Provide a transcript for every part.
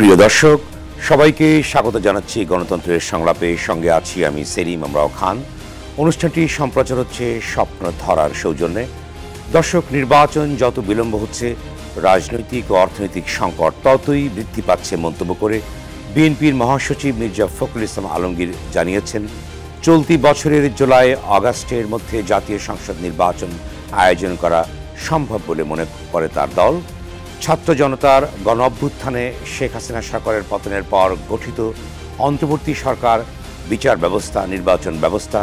প্রিয় দর্শক, সবাইকে স্বাগত জানাচ্ছি গণতন্ত্রের সংলাপে। সঙ্গে আছি আমি সেলিম আমরাও খান। অনুষ্ঠানটি সম্প্রচার হচ্ছে স্বপ্ন ধরার সৌজন্যে। দর্শক, নির্বাচন যত বিলম্ব হচ্ছে, রাজনৈতিক ও অর্থনৈতিক সংকট ততই বৃদ্ধি পাচ্ছে মন্তব্য করে বিএনপির মহাসচিব মির্জা ফখরুল ইসলাম আলমগীর জানিয়েছেন, চলতি বছরের জুলাই আগস্টের মধ্যে জাতীয় সংসদ নির্বাচন আয়োজন করা সম্ভব বলে মনে করে তার দল। ছাত্র জনতার গণ অভ্যুত্থানে শেখ হাসিনা সরকারের পতনের পর গঠিত অন্তর্বর্তী সরকার বিচার ব্যবস্থা, নির্বাচন ব্যবস্থা,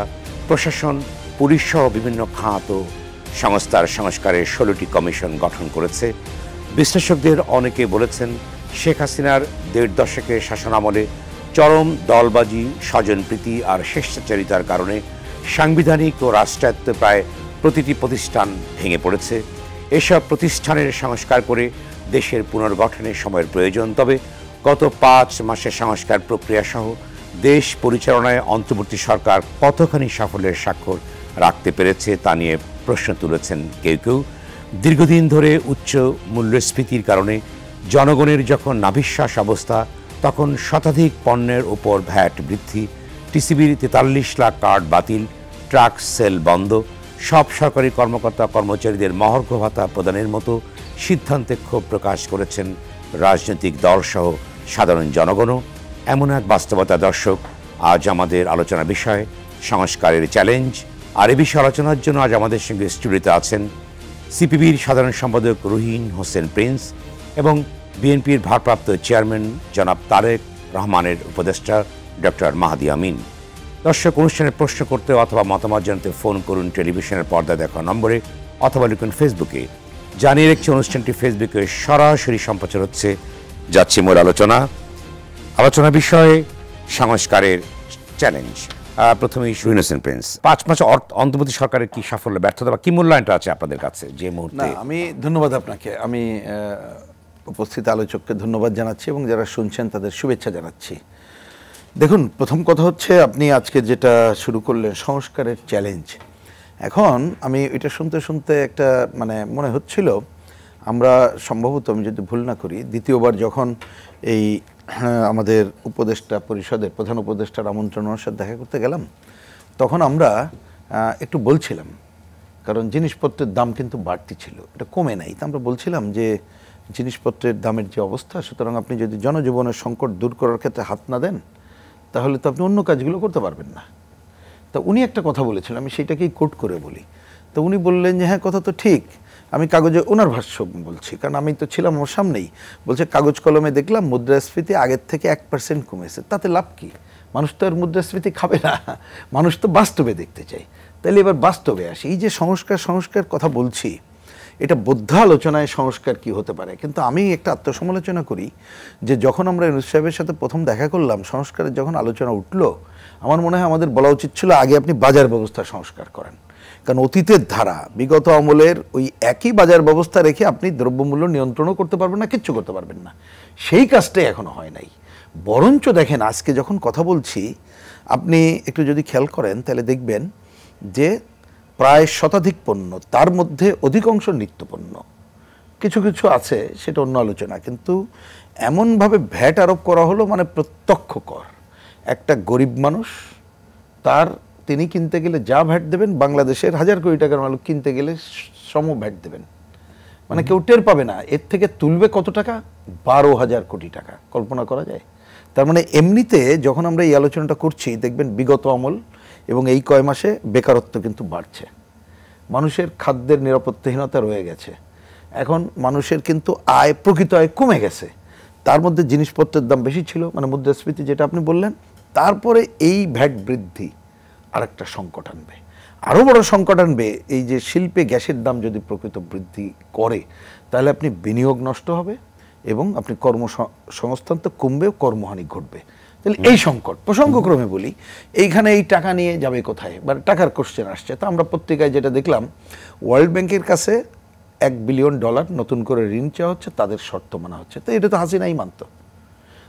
প্রশাসন, পুলিশ সহ বিভিন্ন খাত ও সংস্থার সংস্কারের 16টি কমিশন গঠন করেছে। বিশ্লেষকদের অনেকে বলেছেন, শেখ হাসিনার 1.5 দশকের শাসনামলে চরম দলবাজি, স্বজনপ্রীতি আর স্বেচ্ছাচারিতার কারণে সাংবিধানিক ও রাষ্ট্রায়ত্ত প্রায় প্রতিটি প্রতিষ্ঠান ভেঙে পড়েছে। এসব প্রতিষ্ঠানের সংস্কার করে দেশের পুনর্গঠনের সময়ের প্রয়োজন। তবে গত 5 মাসের সংস্কার প্রক্রিয়া সহ দেশ পরিচালনায় অন্তর্বর্তী সরকার কতখানি সাফল্যের স্বাক্ষর রাখতে পেরেছে তা নিয়ে প্রশ্ন তুলেছেন কেউ কেউ। দীর্ঘদিন ধরে উচ্চ মূল্যস্ফীতির কারণে জনগণের যখন নাভিশ্বাস অবস্থা, তখন শতাধিক পণ্যের ওপর ভ্যাট বৃদ্ধি, টিসিবির 43 লাখ কার্ড বাতিল, ট্রাক সেল বন্ধ, সব সরকারি কর্মকর্তা কর্মচারীদের মহার্ঘ ভাতা প্রদানের মতো সিদ্ধান্তে ক্ষোভ প্রকাশ করেছেন রাজনৈতিক দলসহ সাধারণ জনগণও। এমন এক বাস্তবতা দর্শক আজ আমাদের আলোচনা বিষয়, সংস্কারের চ্যালেঞ্জ। আর এ বিষয়ে আলোচনার জন্য আজ আমাদের সঙ্গে স্টুডিওতে আছেন সিপিবির সাধারণ সম্পাদক রুহিন হোসেন প্রিন্স এবং বিএনপির ভারপ্রাপ্ত চেয়ারম্যান জনাব তারেক রহমানের উপদেষ্টা ডক্টর মাহাদি আমিন। দর্শক, অনুষ্ঠানে প্রশ্ন করতে অথবা মতামত জানাতে ফোন করুন টেলিভিশনের পর্দায় দেখা নম্বরে অথবা লিখুন ফেসবুকে। জানিয়ে রাখছি, অনুষ্ঠানটি ফেসবুকে সরাসরি সম্প্রচার হচ্ছে। যাচ্ছি মূল আলোচনা বিষয়ে সংস্কারের চ্যালেঞ্জ। প্রথমেই রুহিন হোসেন প্রিন্স, 5 মাস অন্তর্বর্তী সরকারের কি সাফল্য, ব্যর্থতা বা কি মূল্যায়নটা আছে আপনাদের কাছে যে মুহূর্তে? আমি ধন্যবাদ আপনাকে, আমি উপস্থিত আলোচককে ধন্যবাদ জানাচ্ছি এবং যারা শুনছেন তাদের শুভেচ্ছা জানাচ্ছি। দেখুন, প্রথম কথা হচ্ছে আপনি আজকে যেটা শুরু করলেন সংস্কারের চ্যালেঞ্জ। এখন আমি এটা শুনতে শুনতে একটা মনে হচ্ছিল আমরা সম্ভবত, আমি যদি ভুল না করি, দ্বিতীয়বার যখন এই আমাদের উপদেষ্টা পরিষদের প্রধান উপদেষ্টার আমন্ত্রণের সাথে দেখা করতে গেলাম, তখন আমরা একটু বলছিলাম, কারণ জিনিসপত্রের দাম কিন্তু বাড়তি ছিল, এটা কমে নাই। তো আমরা বলছিলাম যে জিনিসপত্রের দামের যে অবস্থা, সুতরাং আপনি যদি জনজীবনের সংকট দূর করার ক্ষেত্রে হাত না দেন, তাহলে তো আপনি অন্য কাজগুলো করতে পারবেন না। তা উনি একটা কথা বলেছিলেন, আমি সেইটাকেই কোট করে বলি। তো উনি বললেন যে হ্যাঁ, কথা তো ঠিক। আমি কাগজে ওনার ভাষ্য বলছি, কারণ আমি তো ছিলাম আমার সামনেই। বলছে, কাগজ কলমে দেখলাম মুদ্রাস্ফীতি আগের থেকে 1% কমেছে, তাতে লাভ কি? মানুষ তো আর মুদ্রাস্ফীতি খাবে না, মানুষ তো বাস্তবে দেখতে চায়। তাহলে এবার বাস্তবে আসি। এই যে সংস্কার কথা বলছি, এটা বৌদ্ধ আলোচনায় সংস্কার কি হতে পারে। কিন্তু আমি একটা আত্মসমালোচনা করি যে যখন আমরা ইউনূস সাহেবের সাথে প্রথম দেখা করলাম, সংস্কারের যখন আলোচনা উঠলো, আমার মনে হয় আমাদের বলা উচিত ছিল আগে আপনি বাজার ব্যবস্থা সংস্কার করেন। কারণ অতীতের ধারা, বিগত আমলের ওই একই বাজার ব্যবস্থা রেখে আপনি দ্রব্যমূল্য নিয়ন্ত্রণও করতে পারবেন না, কিচ্ছু করতে পারবেন না। সেই কাজটাই এখনো হয় নাই। বরঞ্চ দেখেন, আজকে যখন কথা বলছি, আপনি একটু যদি খেয়াল করেন তাহলে দেখবেন যে প্রায় শতাধিক পণ্য, তার মধ্যে অধিকাংশ নিত্যপণ্য, কিছু কিছু আছে সেটা অন্য আলোচনা, কিন্তু এমনভাবে ভ্যাট আরোপ করা হলো, প্রত্যক্ষ কর। একটা গরিব মানুষ, তিনি কিনতে গেলে যা ভ্যাট দেবেন, বাংলাদেশের 1000 কোটি টাকার মাল কিনতে গেলে সম ভ্যাট দেবেন। কেউ টের পাবে না। এর থেকে তুলবে কত টাকা? 12,000 কোটি টাকা। কল্পনা করা যায়? তার এমনিতে যখন আমরা এই আলোচনাটা করছি, দেখবেন বিগত আমল এবং এই কয় মাসে বেকারত্ব কিন্তু বাড়ছে, মানুষের খাদ্যের নিরাপত্তাহীনতা রয়ে গেছে, এখন মানুষের কিন্তু প্রকৃত আয় কমে গেছে। তার মধ্যে জিনিসপত্রের দাম বেশি ছিল, মুদ্রাস্ফীতি যেটা আপনি বললেন। তারপরে এই ভ্যাট বৃদ্ধি আরেকটা সংকট আনবে, আরও বড় সংকট আনবে। এই যে শিল্পে গ্যাসের দাম যদি প্রকৃত বৃদ্ধি করে, তাহলে আপনি বিনিয়োগ নষ্ট হবে এবং আপনি কর্মসংস্থান তো কমবে, কর্মহানি ঘটবে। তাহলে এই সংকট, প্রসঙ্গক্রমে বলি, এইখানে এই টাকা নিয়ে যাবে কোথায়, টাকার কোশ্চেন আসছে। তো আমরা পত্রিকায় যেটা দেখলাম, ওয়ার্ল্ড ব্যাংকের কাছে $1 বিলিয়ন নতুন করে ঋণ চাওয়া হচ্ছে, তাদের শর্ত মানা হচ্ছে। তো এটা তো হাসিনাই মানত।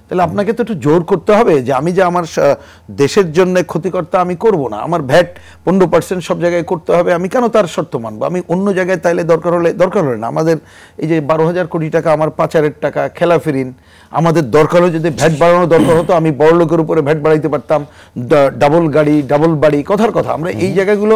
তাহলে আপনাকে তো একটু জোর করতে হবে যে আমি যে আমার দেশের জন্য ক্ষতিকর্তা আমি করব না, আমার ভ্যাট 15% সব জায়গায় করতে হবে, আমি কেন তার শর্ত মানবো? আমি অন্য জায়গায় তাইলে দরকার হলে না। আমাদের এই যে 12,000 কোটি টাকা আমার পাচারের টাকা, খেলাফেরিন, আমাদের দরকার হলে যদি ভ্যাট বাড়ানো দরকার হতো আমি বড় লোকের উপরে ভ্যাট বাড়াইতে পারতাম, ডাবল গাড়ি ডাবল বাড়ি, কথার কথা আমরা এই জায়গাগুলো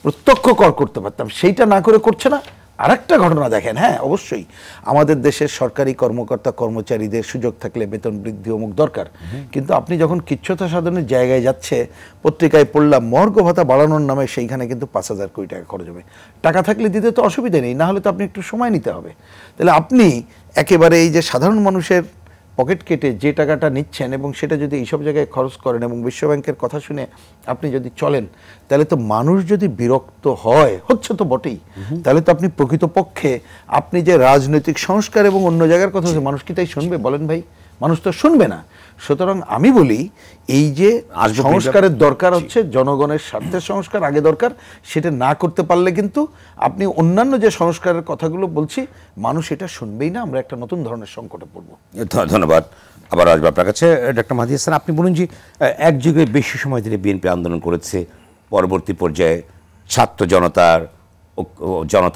প্রত্যক্ষ কর করতে পারতাম, সেইটা না করে করছে না। আরেকটা ঘটনা দেখেন, হ্যাঁ অবশ্যই আমাদের দেশের সরকারি কর্মকর্তা কর্মচারীদের সুযোগ থাকলে বেতন বৃদ্ধি অমুক দরকার, কিন্তু আপনি যখন কিচ্ছতা সাধনের জায়গায় যাচ্ছে, পত্রিকায় পড়লাম মর্গ ভাতা বাড়ানোর নামে সেইখানে কিন্তু 5,000 কোটি টাকা খরচ হবে। টাকা থাকলে দিতে তো অসুবিধা নেই, না হলে তো আপনি একটু সময় নিতে হবে। তাহলে আপনি একেবারে এই যে সাধারণ মানুষের পকেট কেটে যে টাকাটা নিচ্ছেন এবং সেটা যদি এইসব জায়গায় খরচ করেন এবং বিশ্বব্যাংকের কথা শুনে আপনি যদি চলেন, তাহলে তো মানুষ যদি বিরক্ত হচ্ছে তো বটেই, তাহলে তো আপনি প্রকৃতপক্ষে আপনি যে রাজনৈতিক সংস্কার এবং অন্য জায়গার কথা হচ্ছে, মানুষ কি তাই শুনবে বলেন ভাই? মানুষ তো শুনবে না। সুতরাং আমি বলি এই যে সংস্কারের দরকার হচ্ছে জনগণের স্বার্থের সংস্কার আগে দরকার, সেটা না করতে পারলে কিন্তু আপনি অন্যান্য যে সংস্কারের কথাগুলো বলছি মানুষ এটা শুনবেই না, আমরা একটা নতুন ধরনের সংকটে পড়ব। ধন্যবাদ। আবার আসবো আপনার কাছে ডক্টর মাহদী হাসান, আপনি বলুন যে এক যুগে বেশি সময় ধরে বিএনপি আন্দোলন করেছে, পরবর্তী পর্যায়ে ছাত্র জনতা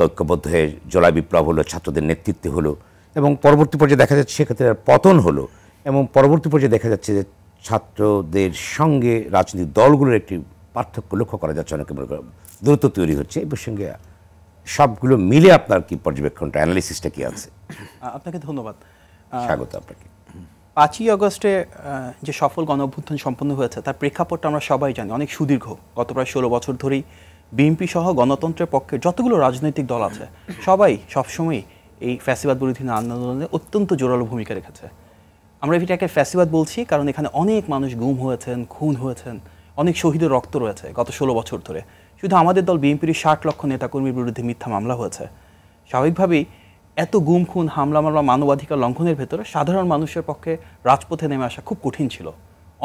ঐক্যবদ্ধ হয়ে জুলাই বিপ্লব হলো, ছাত্রদের নেতৃত্বে হলো, এবং পরবর্তী পর্যায়ে দেখা যাচ্ছে সেক্ষেত্রে পতন হলো, এবং পরবর্তী পর্যায়ে দেখা যাচ্ছে যে ছাত্রদের সঙ্গে রাজনৈতিক দলগুলোর একটি পার্থক্য লক্ষ্য করা যাচ্ছে, অনেক দূরত্ব তৈরি হচ্ছে। এই প্রসঙ্গে সবগুলো মিলে আপনার কি পর্যবেক্ষণটা, অ্যানালিসিসটা কি আছে? আপনাকে ধন্যবাদ, স্বাগত আপনাকে। 5ই আগস্টে যে সফল গণ অভ্যুত্থান সম্পন্ন হয়েছে তার প্রেক্ষাপটটা আমরা সবাই জানি, অনেক সুদীর্ঘ। গত প্রায় 16 বছর ধরেই বিএনপি সহ গণতন্ত্রের পক্ষে যতগুলো রাজনৈতিক দল আছে সবাই সবসময় এই ফ্যাসিবাদ বিরোধী আন্দোলনে অত্যন্ত জোরালো ভূমিকা রেখেছে। আমরা এটাকে ফ্যাসিবাদ বলছি কারণ এখানে অনেক মানুষ গুম হয়েছেন, খুন হয়েছেন, অনেক শহীদের রক্ত রয়েছে গত 16 বছর ধরে। শুধু আমাদের দল বিএনপির 60 লক্ষ নেতাকর্মীর বিরুদ্ধে মিথ্যা মামলা হয়েছে। স্বাভাবিকভাবেই এত গুম খুন হামলা মামলা মানবাধিকার লঙ্ঘনের ভেতরে সাধারণ মানুষের পক্ষে রাজপথে নেমে আসা খুব কঠিন ছিল।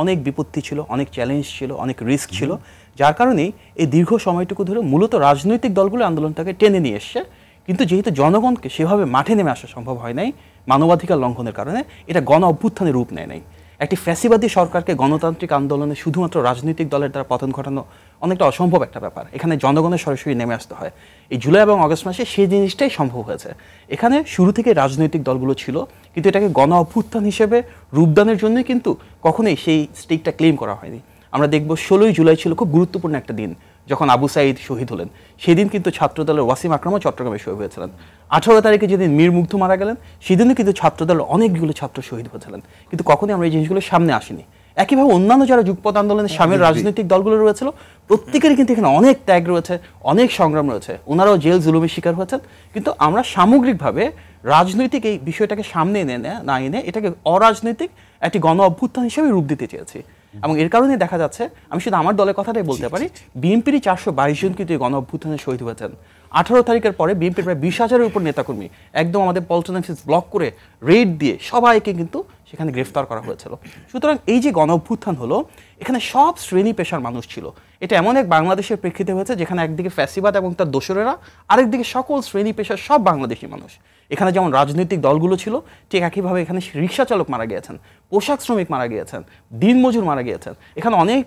অনেক বিপত্তি ছিল, অনেক চ্যালেঞ্জ ছিল, অনেক রিস্ক ছিল, যার কারণেই এই দীর্ঘ সময়টুকু ধরে মূলত রাজনৈতিক দলগুলো আন্দোলনটাকে টেনে নিয়ে এসছে। কিন্তু যেহেতু জনগণকে সেভাবে মাঠে নেমে আসা সম্ভব হয় নাই মানবাধিকার লঙ্ঘনের কারণে, এটা গণ অভ্যুত্থানের রূপ নেয় নাই। একটি ফ্যাসিবাদী সরকারকে গণতান্ত্রিক আন্দোলনে শুধুমাত্র রাজনৈতিক দলের দ্বারা পতন ঘটানো অনেকটা অসম্ভব একটা ব্যাপার। এখানে জনগণের সরাসরি নেমে আসতে হয়। এই জুলাই এবং আগস্ট মাসে সেই জিনিসটাই সম্ভব হয়েছে। এখানে শুরু থেকে রাজনৈতিক দলগুলো ছিল, কিন্তু এটাকে গণ অভ্যুত্থান হিসেবে রূপদানের জন্যই কিন্তু কখনোই সেই স্টেকটা ক্লেম করা হয়নি। আমরা দেখব 16ই জুলাই ছিল খুব গুরুত্বপূর্ণ একটা দিন, যখন আবু সাঈদ শহীদ হলেন। সেদিন কিন্তু ছাত্রদলের ওয়াসিম আকরামও চট্টগ্রামে শহীদ হয়েছিলেন। 18 তারিখে যেদিন মীর মুগ্ধ মারা গেলেন, সেদিনও কিন্তু ছাত্রদলের অনেকগুলো ছাত্র শহীদ হয়েছিলেন। কিন্তু কখনোই আমরা এই জিনিসগুলো সামনে আসেনি। একইভাবে অন্যান্য যারা যুগপৎ আন্দোলনের সামনের রাজনৈতিক দলগুলো রয়েছিল, প্রত্যেকেরই কিন্তু এখানে অনেক ত্যাগ রয়েছে, অনেক সংগ্রাম রয়েছে, ওনারাও জেল জুলুমের শিকার হয়েছেন। কিন্তু আমরা সামগ্রিকভাবে রাজনৈতিক এই বিষয়টাকে সামনে না এনে এটাকে অরাজনৈতিক একটি গণ অভ্যুত্থান হিসেবে রূপ দিতে চেয়েছি। এবং এর কারণে দেখা যাচ্ছে, আমি শুধু আমার দলের কথাটাই বলতে পারি, বিএনপিরই 422 জন কিন্তু এই গণ অভ্যুত্থানে শহীদ হয়েছেন। 18 তারিখের পরে বিএনপির প্রায় 20,000-এর উপর নেতাকর্মী একদম আমাদের পল্টন অফিস ব্লক করে রেড দিয়ে সবাইকে কিন্তু সেখানে গ্রেফতার করা হয়েছিল। সুতরাং এই যে গণ অভ্যুত্থান হলো, এখানে সব শ্রেণী পেশার মানুষ ছিল। এটা এমন এক বাংলাদেশের প্রেক্ষিতে হয়েছে যেখানে একদিকে ফ্যাসিবাদ এবং তার দোসরেরা, আরেকদিকে সকল শ্রেণী পেশার সব বাংলাদেশি মানুষ। এখানে যেমন রাজনৈতিক দলগুলো ছিল, ঠিক একইভাবে এখানে রিক্সা চালক মারা গিয়েছেন, পোশাক শ্রমিক মারা গিয়েছেন, দিনমজুর মারা গিয়েছেন। এখানে অনেক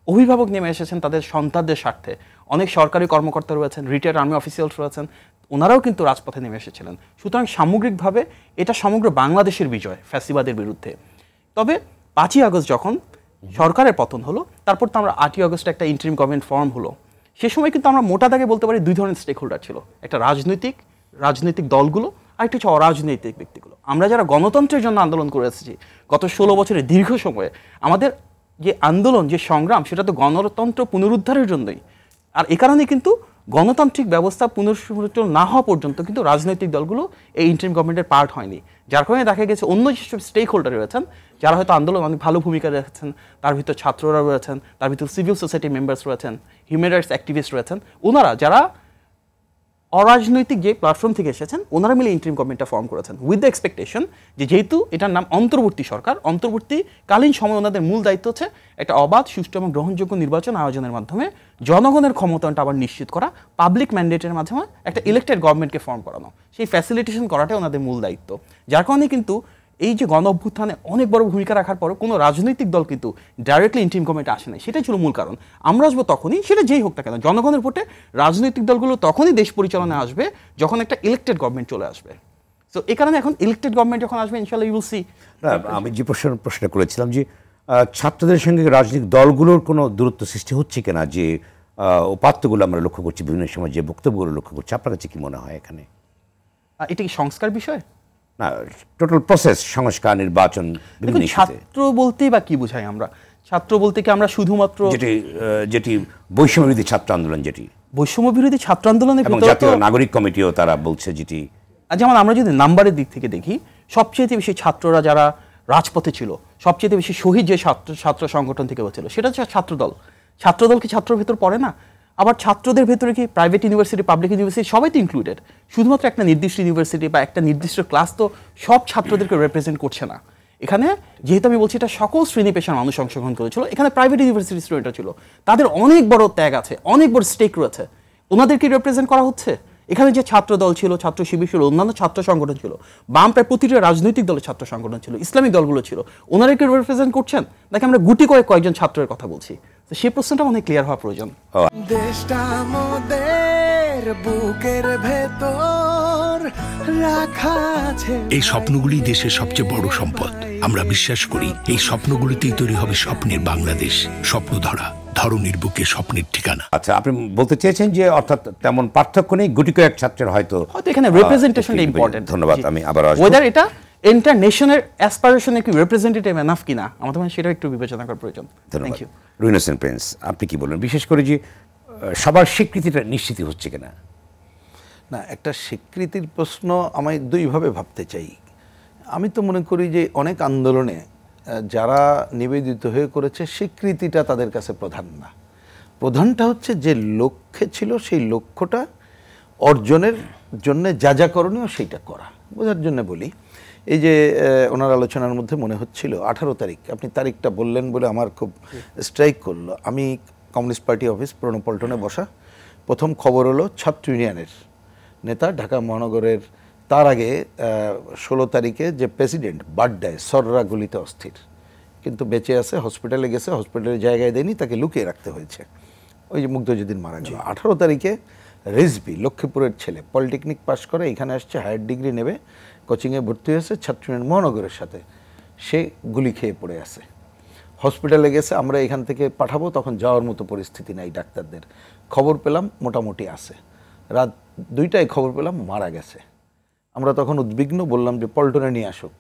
অভিভাবক নেমে এসেছেন তাদের সন্তানদের স্বার্থে, অনেক সরকারি কর্মকর্তা রয়েছেন, রিটায়ার্ড আর্মি অফিসিয়ালস রয়েছেন, ওনারাও কিন্তু রাজপথে নেমে এসেছিলেন। সুতরাং সামগ্রিকভাবে এটা সমগ্র বাংলাদেশের বিজয় ফ্যাসিবাদের বিরুদ্ধে। তবে 5ই আগস্ট যখন সরকারের পতন হলো, তারপর তো আমরা 8ই আগস্টে একটা ইন্টারিম গভর্নমেন্ট ফর্ম হলো। সে সময় কিন্তু আমরা মোটা দাগে বলতে পারি 2 ধরনের স্টেক হোল্ডার ছিল, একটা রাজনৈতিক দলগুলো, আর একটা হচ্ছে অরাজনৈতিক ব্যক্তিগুলো। আমরা যারা গণতন্ত্রের জন্য আন্দোলন করে এসেছি গত 16 বছরের দীর্ঘ সময়ে, আমাদের যে আন্দোলন, যে সংগ্রাম, সেটা তো গণতন্ত্র পুনরুদ্ধারের জন্যই। আর এ কারণে কিন্তু গণতান্ত্রিক ব্যবস্থা পুনরুজ্জীবিত না হওয়া পর্যন্ত কিন্তু রাজনৈতিক দলগুলো এই ইন্টারিম গভর্নমেন্টের পার্ট হয়নি। যার কারণে দেখা গেছে অন্য যেসব স্টেক হোল্ডার রয়েছেন, যারা হয়তো আন্দোলন অনেক ভালো ভূমিকা রেখেছেন, তার ভিতর ছাত্ররা রয়েছেন, তার ভিতর সিভিল সোসাইটি মেম্বার্স রয়েছেন, হিউম্যান রাইটস অ্যাক্টিভিস্ট রয়েছেন, ওনারা যারা অরাজনৈতিক যে প্ল্যাটফর্ম থেকে এসেছেন, ওনারা মিলে ইন্টারিম গভর্নমেন্টটা ফর্ম করেছেন উইথ দ্য এক্সপেকটেশন যে যেহেতু এটার নাম অন্তর্বর্তী সরকার, অন্তর্বর্তীকালীন সময় ওনাদের মূল দায়িত্ব হচ্ছে একটা অবাধ, সুষ্ঠু এবং গ্রহণযোগ্য নির্বাচন আয়োজনের মাধ্যমে জনগণের ক্ষমতায়নটা আবার নিশ্চিত করা, পাবলিক ম্যান্ডেটের মাধ্যমে একটা ইলেক্টেড গভর্নমেন্টকে ফর্ম করানো, সেই ফ্যাসিলিটেশন করাটাই ওনাদের মূল দায়িত্ব। যার কারণে কিন্তু এই যে গণ অভ্যুত্থানে অনেক বড় ভূমিকা রাখার পরে কোনো রাজনৈতিক দল কিন্তু ডাইরেক্টলি ইন্টিম গভর্নমেন্টে আসে নাই, সেটাই ছিল মূল কারণ। আমরা আসবো তখনই, সেটা যেই হোক না কেন, জনগণের ভোটে রাজনৈতিক দলগুলো তখনই দেশ পরিচালনায় আসবে যখন একটা ইলেক্টেড গভর্নমেন্ট চলে আসবে। তো এই কারণে এখন ইলেক্টেড গভর্নমেন্ট যখন আসবে ইনশাআল্লাহ ইউ উইল সি। আমি যে প্রশ্নটা করেছিলাম যে ছাত্রদের সঙ্গে রাজনৈতিক দলগুলোর কোনো দূরত্ব সৃষ্টি হচ্ছে কিনা, যে উপাত্তগুলো আমরা লক্ষ্য করছি বিভিন্ন সময়, যে বক্তব্যগুলো লক্ষ্য করছি, আপনার কাছে কি মনে হয় এখানে? এটা কি সংস্কার বিষয় না, টোটাল প্রসেস, সংস্কার, নির্বাচন, বিভিন্ন ইস্যুতে। ছাত্র বলতেই বা কি বুঝাই আমরা? ছাত্র বলতে কি আমরা শুধুমাত্র যেটি বৈষম্য বিরোধী ছাত্র আন্দোলন, যেটি বৈষম্য বিরোধী ছাত্র আন্দোলনের এবং জাতীয় নাগরিক কমিটিও তারা বলছে, যেটি যেমন আমরা যদি নাম্বারের দিক থেকে দেখি, সবচেয়ে বেশি ছাত্ররা যারা রাজপথে ছিল, সবচেয়ে বেশি শহীদ যে ছাত্র সংগঠন থেকে হচ্ছিল সেটা হচ্ছে ছাত্রদল। ছাত্রদল কি ছাত্রের ভেতর পড়ে না? আবার ছাত্রদের ভেতরে কি প্রাইভেট ইউনিভার্সিটি, পাবলিক ইউনিভার্সিটি সবাই তো ইনক্লুডেড। শুধুমাত্র একটা নির্দিষ্ট ইউনিভার্সিটি বা একটা নির্দিষ্ট ক্লাস তো সব ছাত্রদেরকে রিপ্রেজেন্ট করছে না। এখানে যেহেতু আমি বলছি এটা সকল শ্রেণী পেশার মানুষ অংশগ্রহণ করেছিল, এখানে প্রাইভেট ইউনিভার্সিটি স্টুডেন্টরা ছিল, তাদের অনেক বড় ত্যাগ আছে, অনেক বড় স্টেক রয়েছে, ওনাদেরকে রিপ্রেজেন্ট করা হচ্ছে। এখানে যে ছাত্র দল ছিল, ছাত্র শিবির ছিল, অন্যান্য ছাত্র সংগঠন ছিল, বাম প্রায় প্রতিটা রাজনৈতিক দলের ছাত্র সংগঠন ছিল, ইসলামিক দলগুলো ছিল, ওনাদেরকে রিপ্রেজেন্ট করছেন নাকি আমরা গুটি কয়েকজন ছাত্রের কথা বলছি? তো সেই প্রশ্নটা অনেক ক্লিয়ার হওয়া প্রয়োজন। দেশটা আমাদের বুকের ভেতর রাখা আছে। এই স্বপ্নগুলি দেশের সবচেয়ে বড় সম্পদ। আমরা বিশ্বাস করি এই স্বপ্নগুলিতেই তৈরি হবে স্বপ্নের বাংলাদেশ। স্বপ্ন ধরা, ধরনীর বুকে স্বপ্নের ঠিকানা। আচ্ছা, আপনি বলতে চেয়েছেন যে অর্থাৎ তেমন পার্থক্য নেই, গুটি কয়েক ছাত্রের হয়তো এখানে রিপ্রেজেন্টেশনটা ইম্পর্টেন্ট। ধন্যবাদ। আমি আবার ওয়েদার এটা এন্টার নেশনের অ্যাসপিরেশনে কি রিপ্রেজেন্টেটিভ এনাফ কিনা, আমাদের মানে সেটা একটু বিবেচনা করার প্রয়োজন। Thank you. রুহিন হোসেন প্রিন্স, আপনি কি বলেন, বিশেষ করে যে সবার স্বীকৃতিটা নিশ্চিত হচ্ছে কিনা? না, একটা স্বীকৃতির প্রশ্ন আমি দুইভাবে ভাবতে চাই। আমি তো মনে করি যে অনেক আন্দোলনে যারা নিবেদিত হয়ে করেছে, স্বীকৃতিটা তাদের কাছে প্রধান না। প্রধানটা হচ্ছে যে লক্ষ্যে ছিল সেই লক্ষ্যটা অর্জনের জন্য যা যা করণীয় সেইটা করা। বোঝার জন্য বলি, এই যে ওনার আলোচনার মধ্যে মনে হচ্ছিল 18 তারিখ, আপনি তারিখটা বললেন বলে আমার খুব স্ট্রাইক করলো। আমি কমিউনিস্ট পার্টি অফিস পুরনো পল্টনে বসা, প্রথম খবর হলো ছাত্র ইউনিয়নের নেতা ঢাকা মহানগরের, তার আগে 16 তারিখে যে প্রেসিডেন্ট বাড্ডায় সররা গুলিতে অস্থির, কিন্তু বেঁচে আছে, হসপিটালে গেছে, হসপিটালের জায়গায় দেয়নি, তাকে লুকিয়ে রাখতে হয়েছে। ওই যে মুগ্ধ যেদিন মারা গেল। 18 তারিখে রিজভি, লক্ষ্মীপুরের ছেলে, পলিটেকনিক পাস করে এখানে আসছে, হায়ার ডিগ্রি নেবে, কোচিংয়ে ভর্তি হয়েছে ছাত্র ইউনিয়ন মহানগরের সাথে, সে গুলি খেয়ে পড়ে আছে, হসপিটালে গেছে। আমরা এখান থেকে পাঠাবো, তখন যাওয়ার মতো পরিস্থিতি নাই ডাক্তারদের। খবর পেলাম মোটামুটি আছে, রাত 2টায় খবর পেলাম মারা গেছে। আমরা তখন উদ্বিগ্ন, বললাম যে পল্টনে নিয়ে আসুক।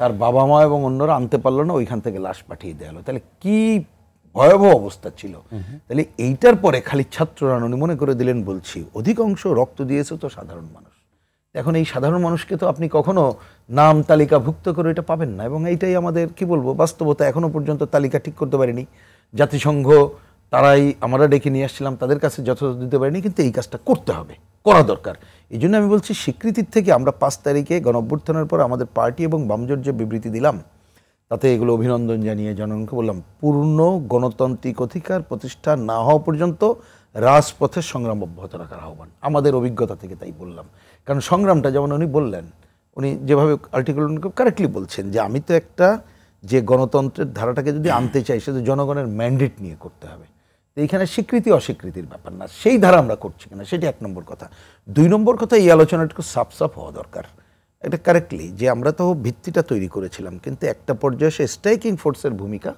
তার বাবা মা এবং অন্যরা আনতে পারলো না, ওইখান থেকে লাশ পাঠিয়ে দেওয়া হলো। তাহলে কি ভয়াবহ অবস্থা ছিল। তাহলে এইটার পরে খালি ছাত্ররা উনি মনে করে দিলেন, বলছি অধিকাংশ রক্ত দিয়েছে তো সাধারণ মানুষ। এখন এই সাধারণ মানুষকে তো আপনি কখনো নাম তালিকাভুক্ত করে এটা পাবেন না, এবং এইটাই আমাদের কি বলবো বাস্তবতা। এখনো পর্যন্ত তালিকা ঠিক করতে পারিনি। জাতিসংঘ তারাই, আমরা ডেকে নিয়ে আসছিলাম, তাদের কাছে যথাযথ দিতে পারিনি, কিন্তু এই কাজটা করতে হবে, করা দরকার। এই জন্য আমি বলছি স্বীকৃতির থেকে আমরা 5 তারিখে গণঅভ্যুত্থানের পর আমাদের পার্টি এবং বামজোট যে বিবৃতি দিলাম, তাতে এগুলো অভিনন্দন জানিয়ে জনগণকে বললাম, পূর্ণ গণতান্ত্রিক অধিকার প্রতিষ্ঠা না হওয়া পর্যন্ত রাজপথের সংগ্রাম অব্যাহত রাখার আহ্বান। আমাদের অভিজ্ঞতা থেকে তাই বললাম, কারণ সংগ্রামটা যেমন উনি বললেন, উনি যেভাবে আর্টিকুলেট কারেক্টলি বলছেন যে আমি তো একটা যে গণতন্ত্রের ধারাটাকে যদি আনতে চাই, সেটা জনগণের ম্যান্ডেট নিয়ে করতে হবে। তো এইখানে স্বীকৃতি অস্বীকৃতির ব্যাপার না, সেই ধারা আমরা করছি কিনা সেটি 1 নম্বর কথা। 2 নম্বর কথা, এই আলোচনাটুকু সাফ হওয়া দরকার। এটা কারেক্টলি যে আমরা তো ভিত্তিটা তৈরি করেছিলাম, কিন্তু একটা পর্যায়ে সে স্ট্রাইকিং ফোর্সের ভূমিকা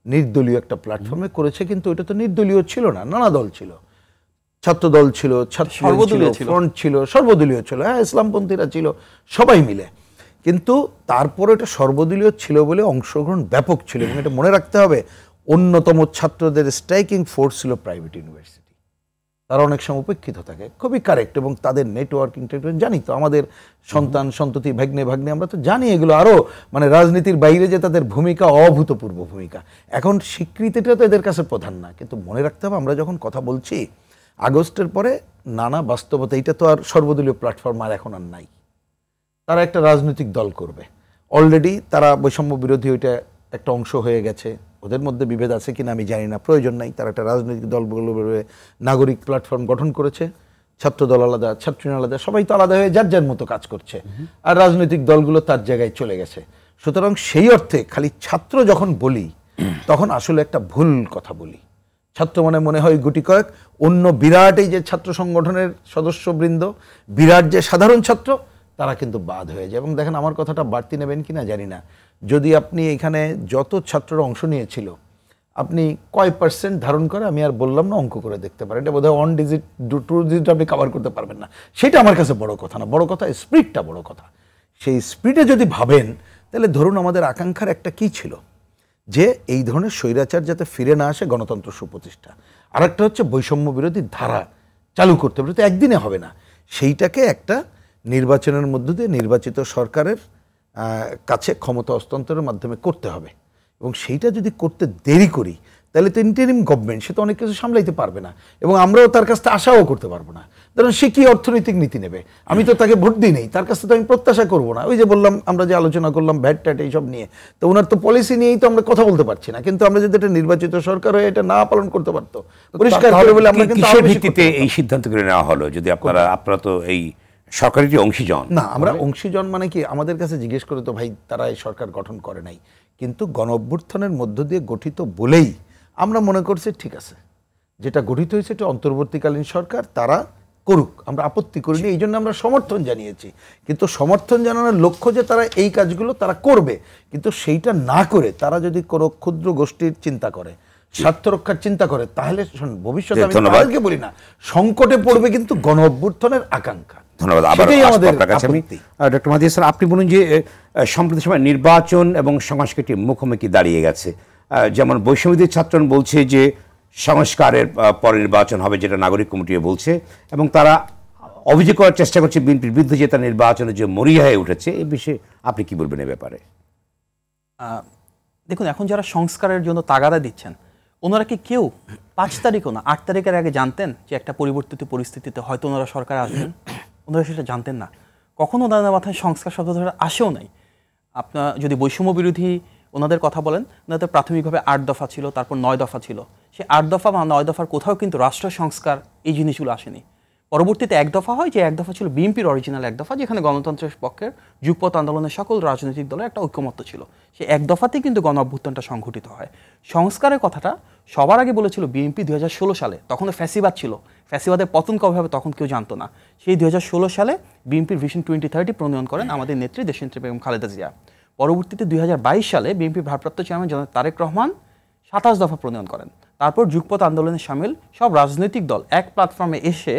নির্দলীয় একটা প্লাটফর্মে করেছে, কিন্তু ওইটা তো নির্দলীয় ছিল না, নানা দল ছিল, ছাত্র দল ছিল, সর্বদলীয় ফ্রন্ট ছিল, সর্বদলীয় ছিল, হ্যাঁ ইসলামপন্থীরা ছিল, সবাই মিলে। কিন্তু তারপরে এটা সর্বদলীয় ছিল বলে অংশগ্রহণ ব্যাপক ছিল, এবং এটা মনে রাখতে হবে অন্যতম ছাত্রদের স্ট্রাইকিং ফোর্স ছিল প্রাইভেট ইউনিভার্সিটি। তারা অনেক সময় উপেক্ষিত থাকে, খুবই কারেক্ট, এবং তাদের নেটওয়ার্কিং জানি তো, আমাদের সন্তান সন্ততি ভাগ্নে আমরা তো জানি এগুলো, আরও মানে রাজনীতির বাইরে যে তাদের ভূমিকা অভূতপূর্ব ভূমিকা। এখন স্বীকৃতিটা তো এদের কাছে প্রধান না, কিন্তু মনে রাখতে হবে আমরা যখন কথা বলছি আগস্টের পরে নানা বাস্তবতা, এইটা তো আর সর্বদলীয় প্ল্যাটফর্ম আর এখন আর নাই। তারা একটা রাজনৈতিক দল করবে, অলরেডি তারা বৈষম্য বিরোধী ওইটা একটা অংশ হয়ে গেছে, ওদের মধ্যে বিভেদ আছে কিনা আমি জানি না, প্রয়োজন নাই। তারা একটা রাজনৈতিক দলগুলো নাগরিক প্ল্যাটফর্ম গঠন করেছে, ছাত্র দল আলাদা, ছাত্রী আলাদা, সবাই তো আলাদা হয়ে যার যার মতো কাজ করছে, আর রাজনৈতিক দলগুলো তার জায়গায় চলে গেছে। সুতরাং সেই অর্থে খালি ছাত্র যখন বলি তখন আসলে একটা ভুল কথা বলি। ছাত্র মানে মনে হয় গুটি কয়েক, অন্য বিরাট এই যে ছাত্র সংগঠনের সদস্যবৃন্দ, বিরাট যে সাধারণ ছাত্র, তারা কিন্তু বাদ হয়ে যায়। এবং দেখেন, আমার কথাটা বাড়তি নেবেন কিনা জানি না, যদি আপনি এখানে যত ছাত্ররা অংশ নিয়েছিল আপনি কয় % ধারণ করে, আমি আর বললাম না, অঙ্ক করে দেখতে পারেন। এটা বোধহয় 1 ডিজিট 2 ডিজিট আপনি কভার করতে পারবেন না। সেটা আমার কাছে বড় কথা না, বড় কথা স্পিরিটটা বড় কথা। সেই স্পিরিটে যদি ভাবেন, তাহলে ধরুন আমাদের আকাঙ্ক্ষার একটা কি ছিল, যে এই ধরনের স্বৈরাচার যাতে ফিরে না আসে, গণতন্ত্র সুপ্রতিষ্ঠা। আর একটা হচ্ছে বৈষম্য বিরোধী ধারা চালু করতে হবে, তো একদিনে হবে না। সেইটাকে একটা নির্বাচনের মধ্য দিয়ে নির্বাচিত সরকারের কাছে ক্ষমতা হস্তান্তরের মাধ্যমে করতে হবে। এবং সেইটা যদি করতে দেরি করি, তাহলে তো ইন্টারিম গভর্নমেন্ট সে তো অনেক কিছু সামলাইতে পারবে না, এবং আমরাও তার কাছ থেকে আশাও করতে পারবো না। ধরুন সে কি অর্থনৈতিক নীতি নেবে, আমি তো তাকে ভোট দিই নেই, তার কাছ থেকে তো আমি প্রত্যাশা করবো না। ওই যে বললাম, আমরা যে আলোচনা করলাম ভ্যাট ট্যাট এইসব নিয়ে, তো ওনার তো পলিসি নিয়েই তো আমরা কথা বলতে পারছি না। কিন্তু আমরা যদি একটা নির্বাচিত সরকার হয়ে এটা না পালন করতে পারতো, পরিষ্কার হবে বলে আমরা কিন্তু কিসের ভিত্তিতে এই সিদ্ধান্ত করে নেওয়া হলো? যদি আপনারা তো এই সরকারের যে অংশীজন না, আমরা অংশীজন মানে কি, আমাদের কাছে জিজ্ঞেস করে তো ভাই তারা এই সরকার গঠন করে নাই, কিন্তু গণ অভ্যুত্থানের মধ্য দিয়ে গঠিত বলেই আমরা মনে করছি ঠিক আছে, যেটা গঠিত হয়েছে এটা অন্তর্বর্তীকালীন সরকার, তারা করুক, আমরা আপত্তি করিনি, এই জন্য আমরা সমর্থন জানিয়েছি। কিন্তু সমর্থন জানানোর লক্ষ্য যে তারা এই কাজগুলো তারা করবে, কিন্তু সেইটা না করে তারা যদি কোনো ক্ষুদ্র গোষ্ঠীর চিন্তা করে, স্বার্থ রক্ষার চিন্তা করে, তাহলে ভবিষ্যতে আমি তাদেরকে বলি না, সংকটে পড়বে কিন্তু গণ অভ্যুত্থানের আকাঙ্ক্ষা। ধন্যবাদ। আবার আপনার কাছে আমি ডক্টর মাহদী হাসান, আপনি বলুন যে সম্প্রতি সময় নির্বাচন এবং সংস্কৃতি মুখোমুখি দাঁড়িয়ে গেছে। যেমন বৈষম্যবিরোধী ছাত্ররা বলছে যে সংস্কারের পরে নির্বাচন হবে, যেটা নাগরিক কমিটিও বলছে, এবং তারা অভিযোগ করার চেষ্টা করছে বিএনপির বিরুদ্ধে যে তার নির্বাচনে যে মরিয়া হয়ে উঠেছে। এই বিষয়ে আপনি কি বলবেন এ ব্যাপারে? দেখুন, এখন যারা সংস্কারের জন্য তাগাদা দিচ্ছেন, ওনারা কি কেউ 5 তারিখও না 8 তারিখের আগে জানতেন যে একটা পরিবর্তিত পরিস্থিতিতে হয়তো ওনারা সরকার আসবেন? ওনারা সেটা জানতেন না। কখনো ওনাদের মাথায় সংস্কার শব্দটা আসেও নাই। আপনার যদি বৈষম্য বিরোধী ওনাদের কথা বলেন, ওনাদের প্রাথমিকভাবে 8 দফা ছিল, তারপর 9 দফা ছিল। সে 8 দফা বা 9 দফার কোথাও কিন্তু রাষ্ট্র সংস্কার এই জিনিসগুলো আসেনি। পরবর্তীতে 1 দফা হয়, যে 1 দফা ছিল বিএনপির অরিজিনাল 1 দফা, যেখানে গণতন্ত্রের পক্ষের যুগপৎ আন্দোলনের সকল রাজনৈতিক দলের একটা ঐক্যমত্য ছিল। সেই 1 দফাতেই কিন্তু গণ অভ্যুত্থানটা সংঘটিত হয়। সংস্কারের কথাটা সবার আগে বলেছিল বিএনপি 2016 সালে, তখন ফ্যাসিবাদ ছিল। ফ্যাসিবাদের পতন কবে হবে তখন কেউ জানতো না। সেই 2016 সালে বিএনপির ভিশন 2030 প্রণয়ন করেন আমাদের নেত্রী দেশনেত্রী বেগম খালেদা জিয়া। পরবর্তীতে 2022 সালে বিএনপির ভারপ্রাপ্ত চেয়ারম্যান জনাব তারেক রহমান 27 দফা প্রণয়ন করেন। তারপর যুগপৎ আন্দোলনে সামিল সব রাজনৈতিক দল এক প্ল্যাটফর্মে এসে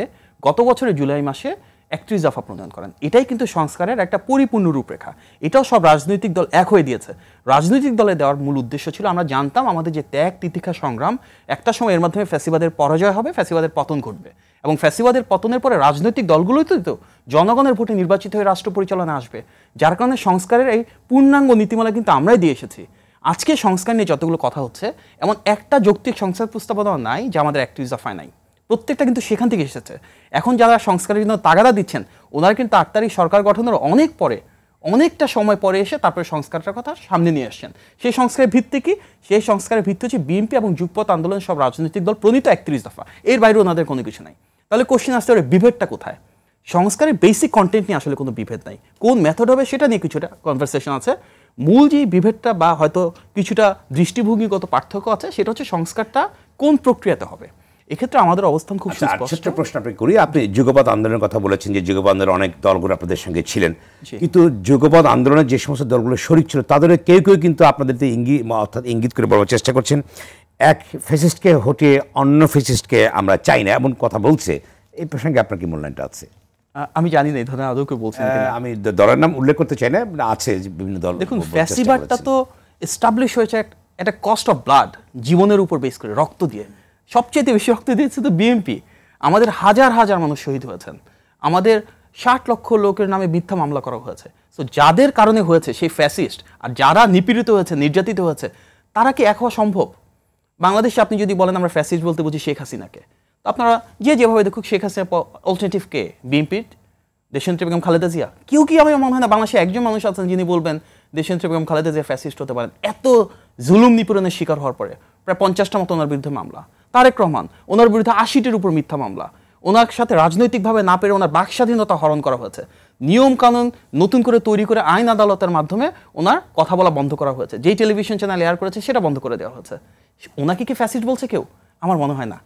গত বছরের জুলাই মাসে 31 দফা প্রণয়ন করেন। এটাই কিন্তু সংস্কারের একটা পরিপূর্ণ রূপরেখা। এটাও সব রাজনৈতিক দল এক হয়ে দিয়েছে। রাজনৈতিক দলে দেওয়ার মূল উদ্দেশ্য ছিল, আমরা জানতাম আমাদের যে ত্যাগ তিতিক্ষা সংগ্রাম, একটা সময় এর মাধ্যমে ফ্যাসিবাদের পরাজয় হবে, ফ্যাসিবাদের পতন ঘটবে, এবং ফ্যাসিবাদের পতনের পরে রাজনৈতিক দলগুলোই তো জনগণের ভোটে নির্বাচিত হয়ে রাষ্ট্র পরিচালনা আসবে। যার কারণে সংস্কারের এই পূর্ণাঙ্গ নীতিমালা কিন্তু আমরাই দিয়ে এসেছি। আজকে সংস্কার নিয়ে যতগুলো কথা হচ্ছে, এমন একটা যৌক্তিক সংস্কার প্রস্তাবনা নাই যা আমাদের 31 দফায় নাই। প্রত্যেকটা কিন্তু সেখান থেকে এসেছে। এখন যারা সংস্কারের জন্য তাগাদা দিচ্ছেন, ওনারা কিন্তু 8 তারিখ সরকার গঠনের অনেক পরে, অনেকটা সময় পরে এসে তারপরে সংস্কারটার কথা সামনে নিয়ে আসছেন। সেই সংস্কারের ভিত্তি কি? সেই সংস্কারের ভিত্তি হচ্ছে বিএনপি এবং যুগপৎ আন্দোলন সব রাজনৈতিক দল প্রণীত 31 দফা, এর বাইরে ওনাদের কোনো কিছু নাই। তাহলে কোশ্চেন আসতে পারে, বিভেদটা কোথায়? সংস্কারের বেসিক কন্টেন্ট নিয়ে আসলে কোনো বিভেদ নাই। কোন মেথড হবে সেটা নিয়ে কিছুটা কনভারসেশন আছে। মূল যে বিভেদটা বা হয়তো কিছুটা দৃষ্টিভঙ্গিগত পার্থক্য আছে, সেটা হচ্ছে সংস্কারটা কোন প্রক্রিয়াতে হবে। এক্ষেত্রে আমাদের অবস্থান খুব সুস্পষ্ট। প্রশ্ন আপনাকে করি, আপনি যুগপৎ আন্দোলনের কথা বলেছেন যে যুগপৎ আন্দোলনের অনেক দলগুলো আপনাদের সঙ্গে ছিলেন, কিন্তু যুগপৎ আন্দোলনের যে সমস্ত দলগুলো শরিক ছিল তাদের কেউ কেউ কিন্তু আপনাদের ইঙ্গিত করে বলার চেষ্টা করছেন, এক ফ্যাসিস্টকে হটিয়ে অন্য ফ্যাসিস্টকে আমরা চাই না, এমন কথা বলছে। এই প্রসঙ্গে আপনার কি মূল্যায়নটা আছে? আমি জানি না এই ধরনের আদৌ কেউ বলছেন, আমি দলের নাম উল্লেখ করতে চাই না, আছে বিভিন্ন দল। দেখুন, ফ্যাসিবাদটা তো এস্টাবলিশ হয়েছে একটা কস্ট অফ ব্লাড, জীবনের উপর বেস করে, রক্ত দিয়ে। সবচেয়ে বেশি রক্ত দিয়েছে তো বিএনপি। আমাদের হাজার হাজার মানুষ শহীদ হয়েছেন, আমাদের 60 লক্ষ লোকের নামে মিথ্যা মামলা করা হয়েছে। তো যাদের কারণে হয়েছে সেই ফ্যাসিস্ট, আর যারা নিপীড়িত হয়েছে, নির্যাতিত হয়েছে, তারা কি এক হওয়া সম্ভব? বাংলাদেশে আপনি যদি বলেন আমরা ফ্যাসিস্ট বলতে বুঝি শেখ হাসিনাকে, তো আপনারা যেভাবে দেখুক, শেখ হাসিনা অল্টারনেটিভ কে? বিএনপির দেশনেত্রী বেগম খালেদা জিয়া? কেউ কি, আমি মনে হয় না বাংলাদেশে একজন মানুষ আছেন যিনি বলবেন দেশনেত্রী বেগম খালেদা জিয়া ফ্যাসিস্ট হতে পারেন। এত জুলুম নিপীড়নের শিকার হওয়ার পরে প্রায় 50টা মতো ওনার বিরুদ্ধে মামলা। তারেক রহমান, ওনার বিরুদ্ধে 80টির উপর মিথ্যা মামলা। ওনার সাথে রাজনৈতিকভাবে না পেরে ওনার বাক স্বাধীনতা হরণ করা হয়েছে। নিয়ম কানুন নতুন করে তৈরি করে আইন আদালতের মাধ্যমে ওনার কথা বলা বন্ধ করা হয়েছে, যেই টেলিভিশন চ্যানেল এয়ার করেছে সেটা বন্ধ করে দেওয়া হয়েছে। ওনাকে কি ফ্যাসিস্ট বলছে কেউ? আমার মনে হয় না।